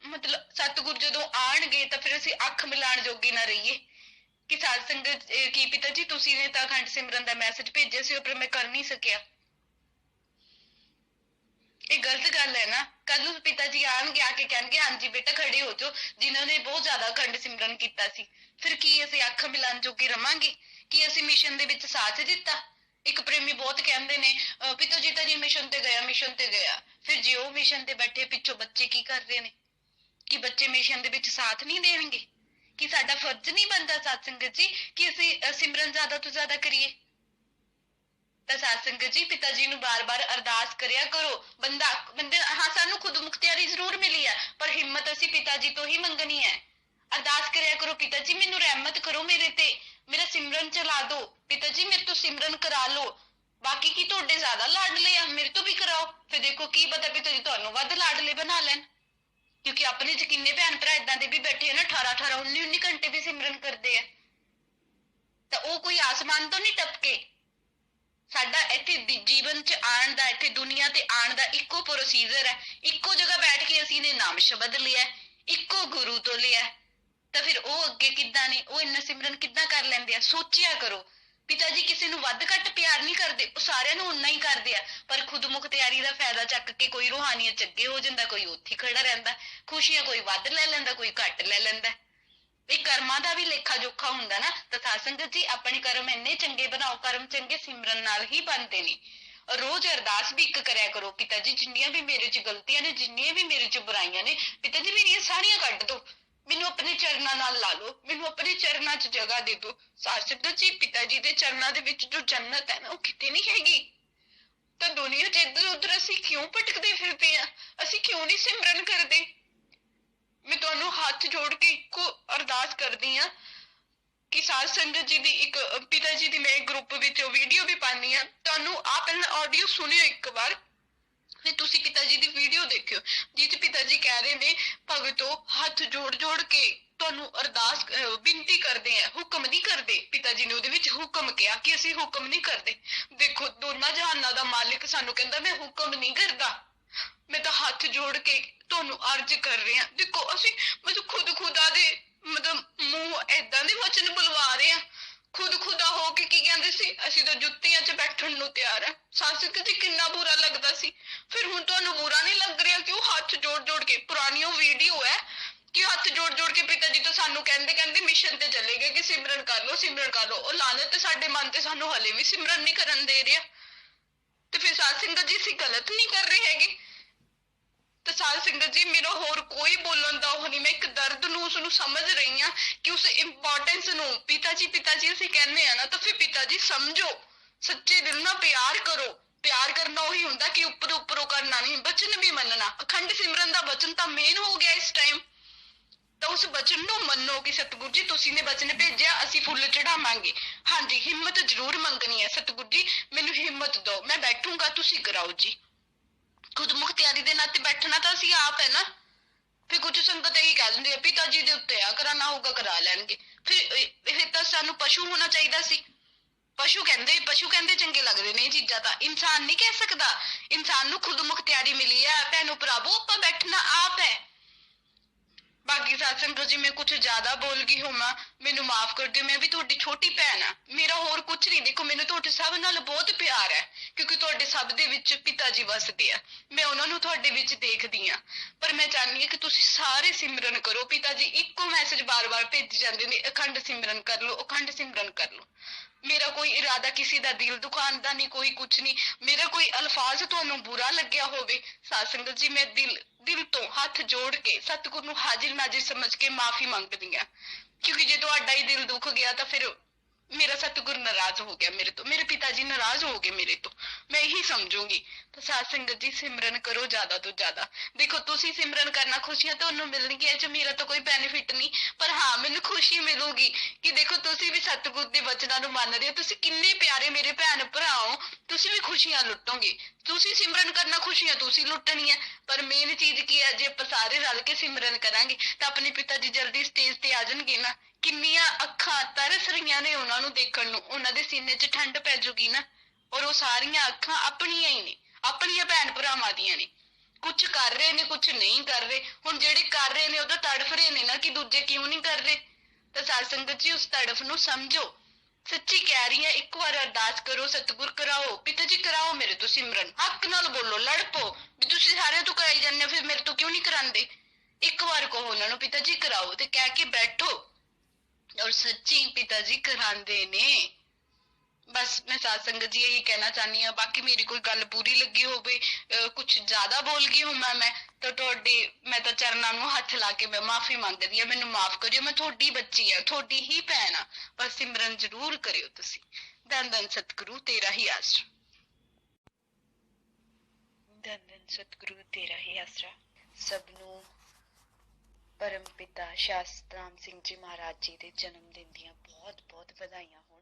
ਮਤਲਬ ਸਤਿਗੁਰ ਜਦੋਂ ਆਣਗੇ ਤਾਂ ਫਿਰ ਅਸੀਂ ਅੱਖ ਮਿਲਾਉਣ ਜੋਗੇ ਨਾ ਰਹੀਏ ਕਿ ਸਾਧ ਸੰਗਤ ਕੀ ਪਿਤਾ ਜੀ ਤੁਸੀਂ ਨੇ ਤਾਂ ਅਖੰਡ ਸਿਮਰਨ ਦਾ ਮੈਸੇਜ ਭੇਜਿਆ ਸੀ ਪਰ ਮੈਂ ਕਰ ਨਹੀਂ ਸਕਿਆ। ਇਹ ਗਲਤ ਗੱਲ ਹੈ ਨਾ। ਕੱਲ ਨੂੰ ਪਿਤਾ ਜੀ ਆਣਗੇ, ਆ ਕੇ ਕਹਿਣਗੇ ਹਾਂਜੀ ਬੇਟਾ ਖੜੇ ਹੋ ਜਾਓ, ਜਿਨ੍ਹਾਂ ਨੇ ਬਹੁਤ ਜ਼ਿਆਦਾ ਅਖੰਡ ਸਿਮਰਨ ਕੀਤਾ ਸੀ। ਫਿਰ ਕੀ ਅਸੀਂ ਅੱਖ ਮਿਲਾਉਣ ਜੋਗੇ ਰਵਾਂਗੇ? ਕੀ ਅਸੀਂ ਮਿਸ਼ਨ ਦੇ ਵਿੱਚ ਸਾਥ ਦਿੱਤਾ? ਇੱਕ ਪ੍ਰੇਮੀ ਬਹੁਤ ਕਹਿੰਦੇ ਨੇ ਪਿਤਾ ਜੀ ਤਾਂ ਜੀ ਮਿਸ਼ਨ ਤੇ ਗਿਆ, ਮਿਸ਼ਨ ਤੇ ਗਿਆ। ਫਿਰ ਜੇ ਉਹ ਮਿਸ਼ਨ ਤੇ ਬੈਠੇ, ਪਿੱਛੋਂ ਬੱਚੇ ਕੀ ਕਰ ਰਹੇ ਨੇ? ਕਿ ਬੱਚੇ ਮਿਸ਼ਨ ਦੇ ਵਿੱਚ ਸਾਥ ਨਹੀਂ ਦੇਣਗੇ? ਕਿ ਸਾਡਾ ਫਰਜ਼ ਨਹੀਂ ਬਣਦਾ ਸਾਧ ਸੰਗਤ ਜੀ ਕਿ ਅਸੀਂ ਸਿਮਰਨ ਜ਼ਿਆਦਾ ਤੋਂ ਜ਼ਿਆਦਾ ਕਰੀਏ? ਤਾਂ ਸਾਧ ਸੰਗਤ ਜੀ, ਪਿਤਾ ਜੀ ਨੂੰ ਬਾਰ-ਬਾਰ ਅਰਦਾਸ ਕਰਿਆ ਕਰੋ। ਬੰਦੇ ਹਾਂ ਸਾਨੂੰ ਖੁਦ ਮੁਖਤਿਆਰੀ ਜ਼ਰੂਰ ਮਿਲੀ ਹੈ, ਪਰ ਹਿੰਮਤ ਅਸੀਂ ਪਿਤਾ ਜੀ ਤੋਂ ਹੀ ਮੰਗਣੀ ਹੈ। ਅਰਦਾਸ ਕਰਿਆ ਕਰੋ, ਪਿਤਾ ਜੀ ਮੈਨੂੰ ਰਹਿਮਤ ਕਰੋ ਮੇਰੇ ਤੇ, ਮੇਰਾ ਸਿਮਰਨ ਚਲਾ ਦਿਓ, ਪਿਤਾ ਜੀ ਮੇਰੇ ਤੋਂ ਸਿਮਰਨ ਕਰਾ ਲਓ। ਬਾਕੀ ਕੀ ਤੁਹਾਡੇ ਜ਼ਿਆਦਾ ਲਾਡਲੇ ਆ, ਮੇਰੇ ਤੋਂ ਵੀ ਕਰਾਓ। ਫਿਰ ਦੇਖੋ ਕੀ ਪਤਾ ਪਿਤਾ ਜੀ ਤੁਹਾਨੂੰ ਵੱਧ ਲਾਡਲੇ ਬਣਾ ਲੈਣ, ਕਿਉਂਕਿ ਆਪਣੇ ਚ ਕਿੰਨੇ ਭੈਣ ਭਰਾ ਏਦਾਂ ਦੇ ਵੀ ਬੈਠੇ ਆ ਨਾ 18-18 19-19 ਘੰਟੇ ਵੀ ਸਿਮਰਨ ਕਰਦੇ ਆ। ਤਾਂ ਉਹ ਕੋਈ ਆਸਮਾਨ ਤੋਂ ਨਹੀਂ ਟਪਕੇ। ਸਾਡਾ ਇੱਥੇ ਜੀਵਨ ਚ ਆਉਣ ਦਾ, ਇੱਥੇ ਦੁਨੀਆ ਤੇ ਆਉਣ ਦਾ ਇੱਕੋ ਪ੍ਰੋਸੀਜਰ ਹੈ। ਇੱਕੋ ਜਗ੍ਹਾ ਬੈਠ ਕੇ ਅਸੀਂ ਨੇ ਨਾਮ ਸ਼ਬਦ ਲਿਆ, ਇੱਕੋ ਗੁਰੂ ਤੋਂ ਲਿਆ, ਤਾਂ ਫਿਰ ਉਹ ਅੱਗੇ ਕਿੱਦਾਂ ਨੇ, ਉਹ ਇੰਨਾ ਸਿਮਰਨ ਕਿੱਦਾਂ ਕਰ ਲੈਂਦੇ ਆ? ਸੋਚਿਆ ਕਰੋ। ਪਿਤਾ ਜੀ ਕਿਸੇ ਨੂੰ ਵੱਧ ਘੱਟ ਪਿਆਰ ਨਹੀਂ ਕਰਦੇ, ਉਹ ਸਾਰਿਆਂ ਨੂੰ ਉਨਾ ਹੀ ਕਰਦੇ ਆ, ਪਰ ਖੁਦ ਮੁਖਤਿਆਰੀ ਦਾ ਫਾਇਦਾ ਚੱਕ ਕੇ ਕੋਈ ਰੂਹਾਨੀਅਤ 'ਚ ਅੱਗੇ ਹੋ ਜਾਂਦਾ, ਕੋਈ ਉੱਥੇ ਹੀ ਖੜਾ ਰਹਿੰਦਾ। ਖੁਸ਼ੀਆਂ ਕੋਈ ਵੱਧ ਲੈ ਲੈਂਦਾ, ਕੋਈ ਘੱਟ ਲੈ ਲੈਂਦਾ। ਇਹ ਕਰਮਾਂ ਦਾ ਵੀ ਲੇਖਾ ਜੋਖਾ ਹੁੰਦਾ ਨਾ। ਤਾਂ ਸਾਧ ਸੰਗਤ ਜੀ, ਆਪਣੇ ਕਰਮ ਇੰਨੇ ਚੰਗੇ ਬਣਾਓ, ਕਰਮ ਚੰਗੇ ਸਿਮਰਨ ਨਾਲ ਹੀ ਬਣਦੇ ਨੇ। ਰੋਜ਼ ਅਰਦਾਸ ਵੀ ਇੱਕ ਕਰਿਆ ਕਰੋ, ਪਿਤਾ ਜੀ ਜਿੰਨੀਆਂ ਵੀ ਮੇਰੇ 'ਚ ਗਲਤੀਆਂ ਨੇ, ਜਿੰਨੀਆਂ ਵੀ ਮੇਰੇ 'ਚ ਬੁਰਾਈਆਂ ਨੇ, ਪਿਤਾ ਜੀ ਮੇਰੀਆਂ ਸਾਰੀਆਂ ਕੱਢ ਦਿਓ, ਮੈਨੂੰ ਆਪਣੇ ਚਰਨਾਂ ਨਾਲ ਲਾ ਲਓ, ਮੈਨੂੰ ਆਪਣੇ ਚਰਨਾਂ 'ਚ ਜਗ੍ਹਾ ਦੇ ਦਿਓ। ਸਾਧ ਸੰਗਤ ਜੀ, ਪਿਤਾ ਜੀ ਦੇ ਚਰਨਾਂ ਦੇ ਵਿੱਚ ਜੋ ਜੰਨਤ ਹੈ ਨਾ, ਉਹ ਕਿਤੇ ਨਹੀਂ ਹੈਗੀ। ਤਾਂ ਦੁਨੀਆ 'ਚ ਇੱਧਰ ਉੱਧਰ ਅਸੀਂ ਕਿਉਂ ਭਟਕਦੇ ਫਿਰਦੇ ਹਾਂ? ਅਸੀਂ ਕਿਉਂ ਨਹੀਂ ਸਿਮਰਨ ਕਰਦੇ? ਮੈਂ ਤੁਹਾਨੂੰ ਹੱਥ ਜੋੜ ਕੇ ਇੱਕੋ ਅਰਦਾਸ ਕਰਦੀ ਹਾਂ ਕਿ ਸਾਧ ਸੰਗਤ ਜੀ ਦੀ ਇੱਕ ਪਿਤਾ ਜੀ ਦੀ ਮੈਂ ਗਰੁੱਪ ਵਿੱਚ ਵੀਡੀਓ ਵੀ ਪਾਉਂਦੀ ਹਾਂ, ਤੁਹਾਨੂੰ ਆਹ ਪਹਿਲਾਂ ਆਡੀਓ ਸੁਣਿਓ ਇੱਕ ਵਾਰ, ਫਿਰ ਤੁਸੀਂ ਪਿਤਾ ਜੀ ਦੀ ਵੀਡੀਓ ਦੇਖਿਓ, ਜਿਸ 'ਚ ਪਿਤਾ ਜੀ ਕਹਿ ਰਹੇ ਨੇ, ਭਗਤੋ ਹੱਥ ਜੋੜ ਜੋੜ ਕੇ ਤੁਹਾਨੂੰ ਅਰਦਾਸ ਬੇਨਤੀ ਕਰਦੇ ਆ, ਹੁਕਮ ਨਹੀਂ ਕਰਦੇ। ਪਿਤਾ ਜੀ ਨੇ ਉਹਦੇ ਵਿੱਚ ਹੁਕਮ ਕਿਹਾ ਕਿ ਅਸੀਂ ਹੁਕਮ ਨਹੀਂ ਕਰਦੇ। ਦੇਖੋ, ਦੋਨਾਂ ਜਹਾਨਾਂ ਦਾ ਮਾਲਿਕ ਸਾਨੂੰ ਕਹਿੰਦਾ ਮੈਂ ਹੁਕਮ ਨਹੀਂ ਕਰਦਾ, ਮੈਂ ਤਾਂ ਹੱਥ ਜੋੜ ਕੇ ਤੁਹਾਨੂੰ ਅਰਜ਼ ਕਰ ਰਹੀ ਹਾਂ। ਦੇਖੋ, ਅਸੀਂ ਮਤਲਬ ਖੁਦਾ ਦੇ ਮੂੰਹ ਏਦਾਂ ਦੇ ਵਚਨ ਬੁਲਵਾ ਰਹੇ ਹਾਂ। ਖੁਦਾ ਹੋ ਕੇ ਕੀ ਕਹਿੰਦੇ ਸੀ, ਅਸੀਂ ਤਾਂ ਜੁੱਤੀਆਂ 'ਚ ਬੈਠਣ ਨੂੰ ਤਿਆਰ ਆ। ਸਾਧ ਸੰਗਤ ਜੀ, ਕਿੰਨਾ ਬੁਰਾ ਲੱਗਦਾ ਸੀ। ਫਿਰ ਹੁਣ ਤੁਹਾਨੂੰ ਬੁਰਾ ਨਹੀਂ ਲੱਗ ਰਿਹਾ ਕਿ ਉਹ ਹੱਥ ਜੋੜ ਜੋੜ ਕੇ, ਪੁਰਾਣੀ ਉਹ ਵੀਡੀਓ ਹੈ ਕਿ ਹੱਥ ਜੋੜ ਜੋੜ ਕੇ ਪਿਤਾ ਜੀ ਤੋਂ ਸਾਨੂੰ ਕਹਿੰਦੇ ਮਿਸ਼ਨ ਤੇ ਚਲੇ ਗਏ ਕਿ ਸਿਮਰਨ ਕਰ ਲਓ, ਸਿਮਰਨ ਕਰ ਲਓ। ਉਹ ਲਾਨਤ ਤੇ ਸਾਡੇ ਮਨ ਤੇ ਸਾਨੂੰ ਹਲੇ ਵੀ ਸਿਮਰਨ ਨਹੀਂ ਕਰਨ ਦੇ ਰਿਹਾ। ਤੇ ਫਿਰ ਸਾਧ ਸੰਗਤ ਜੀ, ਅਸੀਂ ਗਲਤ ਨਹੀਂ ਕਰ ਰਹੇ ਹੈਗੇ। ਤੇ ਸਾਧ ਸੰਗਤ ਜੀ, ਮੇਰਾ ਹੋਰ ਕੋਈ ਬੋਲਣ ਦਾ ਉਹ ਨਹੀਂ, ਮੈਂ ਇੱਕ ਦਰਦ ਨੂੰ ਉਸਨੂੰ ਸਮਝ ਰਹੀ ਹਾਂ ਕਿ ਉਸ ਇੰਪੋਰਟੈਂਸ ਨੂੰ। ਪਿਤਾ ਜੀ ਅਸੀਂ ਕਹਿੰਦੇ ਆ ਨਾ, ਤਾਂ ਫਿਰ ਪਿਤਾ ਜੀ ਸਮਝੋ, ਸੱਚੇ ਦਿਲ ਨਾਲ ਪਿਆਰ ਕਰੋ। ਪਿਆਰ ਕਰਨਾ ਉਹੀ ਹੁੰਦਾ ਕਿ ਉੱਪਰੋਂ ਕਰਨਾ ਨਹੀਂ, ਬਚਨ ਵੀ ਮੰਨਣਾ। ਅਖੰਡ ਸਿਮਰਨ ਦਾ ਬਚਨ ਤਾਂ ਮੇਨ ਹੋ ਗਿਆ ਇਸ ਟਾਈਮ। ਤਾਂ ਉਸ ਬਚਨ ਨੂੰ ਮੰਨੋ ਕਿ ਸਤਿਗੁਰੂ ਜੀ ਤੁਸੀਂ ਨੇ ਬਚਨ ਭੇਜਿਆ, ਅਸੀਂ ਫੁੱਲ ਚੜਾਵਾਂਗੇ। ਹਾਂਜੀ, ਹਿੰਮਤ ਜ਼ਰੂਰ ਮੰਗਣੀ ਹੈ। ਸਤਿਗੁਰੂ ਜੀ ਮੈਨੂੰ ਹਿੰਮਤ ਦਿਓ, ਮੈਂ ਬੈਠੂੰਗਾ, ਤੁਸੀਂ ਕਰਾਓ ਜੀ। ਖੁਦ ਮੁਖਤਿਆਰੀ ਦੇ ਨਾਤੇ ਬੈਠਣਾ ਤਾਂ ਅਸੀਂ ਆਪ ਹੈ ਨਾ। ਫਿਰ ਕੁਝ ਸੰਗਤ ਇਹੀ ਕਹਿ ਦਿੰਦੀ ਹੈ, ਪਿਤਾ ਜੀ ਦੇ ਉੱਤੇ ਆ, ਕਰਾਉਣਾ ਹੋਊਗਾ ਕਰਾ ਲੈਣਗੇ। ਫਿਰ ਤਾਂ ਸਾਨੂੰ ਪਸ਼ੂ ਹੋਣਾ ਚਾਹੀਦਾ ਸੀ। ਪਸ਼ੂ ਕਹਿੰਦੇ ਚੰਗੇ ਲੱਗਦੇ ਨੇ ਇਹ ਚੀਜ਼ਾਂ ਤਾਂ। ਇਨਸਾਨ ਨਹੀਂ ਕਹਿ ਸਕਦਾ। ਇਨਸਾਨ ਨੂੰ ਖੁਦ ਮੁਖਤਿਆਰੀ ਮਿਲੀ ਹੈ। ਭੈਣੋ ਭਰਾਵੋ, ਆਪਾਂ ਬੈਠਣਾ ਆਪ ਹੈ। ਬਾਕੀ ਸਾਧ ਸੰਗਤ ਜੀ, ਮੈਂ ਕੁਝ ਜ਼ਿਆਦਾ ਬੋਲ ਗਈ ਹੋਵਾਂ, ਮੈਨੂੰ ਮਾਫ ਕਰ ਦਿਓ। ਮੈਂ ਵੀ ਤੁਹਾਡੀ ਛੋਟੀ ਭੈਣ ਆ, ਮੇਰਾ ਹੋਰ ਕੁਝ ਨਹੀਂ। ਦੇਖੋ, ਮੈਨੂੰ ਤੁਹਾਡੇ ਸਭ ਨਾਲ ਬਹੁਤ ਪਿਆਰ ਹੈ ਕਿਉਂਕਿ ਤੁਹਾਡੇ ਸਭ ਦੇ ਵਿੱਚ ਪਿਤਾ ਜੀ ਵਸਦੇ ਆ। ਮੈਂ ਉਹਨਾਂ ਨੂੰ ਤੁਹਾਡੇ ਵਿੱਚ ਦੇਖਦੀ ਹਾਂ। ਪਰ ਮੈਂ ਚਾਹੁੰਦੀ ਹਾਂ ਕਿ ਤੁਸੀਂ ਸਾਰੇ ਸਿਮਰਨ ਕਰੋ। ਪਿਤਾ ਜੀ ਇੱਕੋ ਮੈਸੇਜ ਬਾਰ-ਬਾਰ ਭੇਜੀ ਜਾਂਦੇ ਨੇ, ਅਖੰਡ ਸਿਮਰਨ ਕਰ ਲਓ, ਅਖੰਡ ਸਿਮਰਨ ਕਰ ਲਓ। ਮੇਰਾ ਕੋਈ ਇਰਾਦਾ ਕਿਸੇ ਦਾ ਦਿਲ ਦੁਖਾਉਣ ਦਾ ਨਹੀਂ, ਕੋਈ ਕੁਝ ਨਹੀਂ। ਮੇਰਾ ਕੋਈ ਅਲਫਾਜ਼ ਤੁਹਾਨੂੰ ਬੁਰਾ ਲੱਗਿਆ ਹੋਵੇ, ਸਾਧ ਸੰਗਤ ਜੀ, ਮੈਂ ਦਿਲ ਤੋਂ ਹੱਥ ਜੋੜ ਕੇ ਸਤਿਗੁਰ ਨੂੰ ਹਾਜ਼ਰ ਨਾਜ਼ਰ ਸਮਝ ਕੇ ਮਾਫੀ ਮੰਗਦੀ ਹਾਂ। ਕਿਉਂਕਿ ਜੇ ਤੁਹਾਡਾ ਹੀ ਦਿਲ ਦੁੱਖ ਗਿਆ ਤਾਂ ਫਿਰ ਮੇਰਾ ਸਤਿਗੁਰ ਨਾਰਾਜ਼ ਹੋ ਗਿਆ ਮੇਰੇ ਤੋਂ, ਮੇਰੇ ਪਿਤਾ ਜੀ ਨਾਰਾਜ਼ ਹੋ ਗਏ ਮੇਰੇ ਤੋਂ, ਮੈਂ ਇਹੀ ਸਮਝੂੰਗੀ। ਤਾਂ ਸਾਧ ਸੰਗਤ ਜੀ, ਸਿਮਰਨ ਕਰੋ ਜ਼ਿਆਦਾ ਤੋਂ ਜ਼ਿਆਦਾ। ਦੇਖੋ, ਤੁਸੀਂ ਸਿਮਰਨ ਕਰਨਾ, ਖੁਸ਼ੀਆਂ ਤੁਹਾਨੂੰ ਮਿਲਣਗੀਆਂ, ਇਹ 'ਚ ਮੇਰਾ ਤਾਂ ਕੋਈ ਬੈਨੀਫਿਟ ਨਹੀਂ, ਪਰ ਹਾਂ ਮੈਨੂੰ ਖੁਸ਼ੀ ਮਿਲੂਗੀ ਕਿ ਦੇਖੋ ਤੁਸੀਂ ਵੀ ਸਤਿਗੁਰ ਦੇ ਵਚਨਾਂ ਨੂੰ ਮੰਨ ਰਹੇ ਹੋ। ਤੁਸੀਂ ਕਿੰਨੇ ਪਿਆਰੇ ਮੇਰੇ ਭੈਣ ਭਰਾ ਹੋ, ਤੁਸੀਂ ਵੀ ਖੁਸ਼ੀਆਂ ਲੁੱਟੋਗੇ। ਤੁਸੀਂ ਸਿਮਰਨ ਕਰਨਾ, ਖੁਸ਼ੀਆਂ ਤੁਸੀਂ ਲੁੱਟਣੀਆਂ। ਪਰ ਮੇਨ ਚੀਜ਼ ਕੀ ਹੈ, ਜੇ ਆਪਾਂ ਸਾਰੇ ਰਲ ਕੇ ਸਿਮਰਨ ਕਰਾਂਗੇ ਤਾਂ ਆਪਣੇ ਪਿਤਾ ਜੀ ਜਲਦੀ ਸਟੇਜ ਤੇ ਆ ਜਾਣਗੇ ਨਾ। ਕਿੰਨੀਆਂ ਅੱਖਾਂ ਤਰਸ ਰਹੀਆਂ ਨੇ ਉਹਨਾਂ ਨੂੰ ਦੇਖਣ ਨੂੰ, ਉਹਨਾਂ ਦੇ ਸੀਨੇ 'ਚ ਠੰਡ ਪੈ ਜੂਗੀ ਨਾ। ਔਰ ਉਹ ਸਾਰੀਆਂ ਅੱਖਾਂ ਆਪਣੀਆਂ ਹੀ ਨੇ, ਆਪਣੀਆਂ ਭੈਣ ਭਰਾਵਾਂ ਦੀਆਂ ਨੇ। ਕੁਝ ਕਰ ਰਹੇ ਨੇ, ਕੁਝ ਨਹੀਂ ਕਰ ਰਹੇ। ਹੁਣ ਜਿਹੜੇ ਕਰ ਰਹੇ ਨੇ ਉਹ ਤਾਂ ਤੜਫ ਰਹੇ ਨੇ ਨਾ ਕਿ ਦੂਜੇ ਕਿਉਂ ਨਹੀਂ ਕਰ ਰਹੇ। ਤਾਂ ਸਾਧ ਸੰਗਤ ਜੀ, ਉਸ ਤੜਫ ਨੂੰ ਸਮਝੋ। ਸੱਚੀ ਕਹਿ ਰਹੀ ਹਾਂ, ਇੱਕ ਵਾਰ ਅਰਦਾਸ ਕਰੋ, ਸਤਿਗੁਰ ਕਰਾਓ, ਪਿਤਾ ਜੀ ਕਰਾਓ ਮੇਰੇ ਤੋਂ ਸਿਮਰਨ। ਹੱਕ ਨਾਲ ਬੋਲੋ, ਲੜ ਪਓ ਵੀ ਤੁਸੀਂ ਸਾਰਿਆਂ ਤੋਂ ਕਰਾਈ ਜਾਂਦੇ ਹੋ, ਫਿਰ ਮੇਰੇ ਤੋਂ ਕਿਉਂ ਨਹੀਂ ਕਰਾਉਂਦੇ। ਇੱਕ ਵਾਰ ਕਹੋ ਉਹਨਾਂ ਨੂੰ, ਪਿਤਾ ਜੀ ਕਰਾਓ, ਤੇ ਕਹਿ ਕੇ ਬੈਠੋ। ਔਰ ਸੱਚੀ ਪਿਤਾ ਜੀ ਕਰਾਉਂਦੇ ਨੇ। ਬਸ ਮੈਂ ਸਾਧ ਸੰਗਤ ਜੀ ਇਹੀ ਕਹਿਣਾ ਚਾਹੁੰਦੀ ਹਾਂ। ਬਾਕੀ ਮੇਰੀ ਕੋਈ ਗੱਲ ਬੁਰੀ ਲੱਗੀ ਹੋਵੇ, ਕੁਝ ਜ਼ਿਆਦਾ ਬੋਲ ਗਈ ਹੋਵਾਂ ਮੈਂ, ਤਾਂ ਮੈਂ ਤਾਂ ਚਰਨਾਂ ਨੂੰ ਹੱਥ ਲਾ ਕੇ ਮੈਂ ਮਾਫੀ ਮੰਗਦੀ ਹਾਂ। ਮੈਨੂੰ ਮਾਫ ਕਰਿਓ, ਮੈਂ ਤੁਹਾਡੀ ਬੱਚੀ ਆ, ਤੁਹਾਡੀ ਹੀ ਭੈਣ ਆ। ਬਸ ਸਿਮਰਨ ਜ਼ਰੂਰ ਕਰਿਓ ਤੁਸੀਂ। ਧੰਨ ਧੰਨ ਸਤਿਗੁਰੂ, ਤੇਰਾ ਹੀ ਆਸਰਾ। ਧੰਨ ਧੰਨ ਸਤਿਗੁਰੂ, ਤੇਰਾ ਹੀ ਆਸਰਾ। ਸਭ ਨੂੰ ਪਰਮ ਪਿਤਾ ਸ਼ਾਸਤਰਾਮ ਸਿੰਘ ਜੀ ਮਹਾਰਾਜ ਜੀ ਦੇ ਜਨਮ ਦਿਨ ਦੀਆਂ ਬਹੁਤ ਬਹੁਤ ਵਧਾਈਆਂ ਹੋਣ।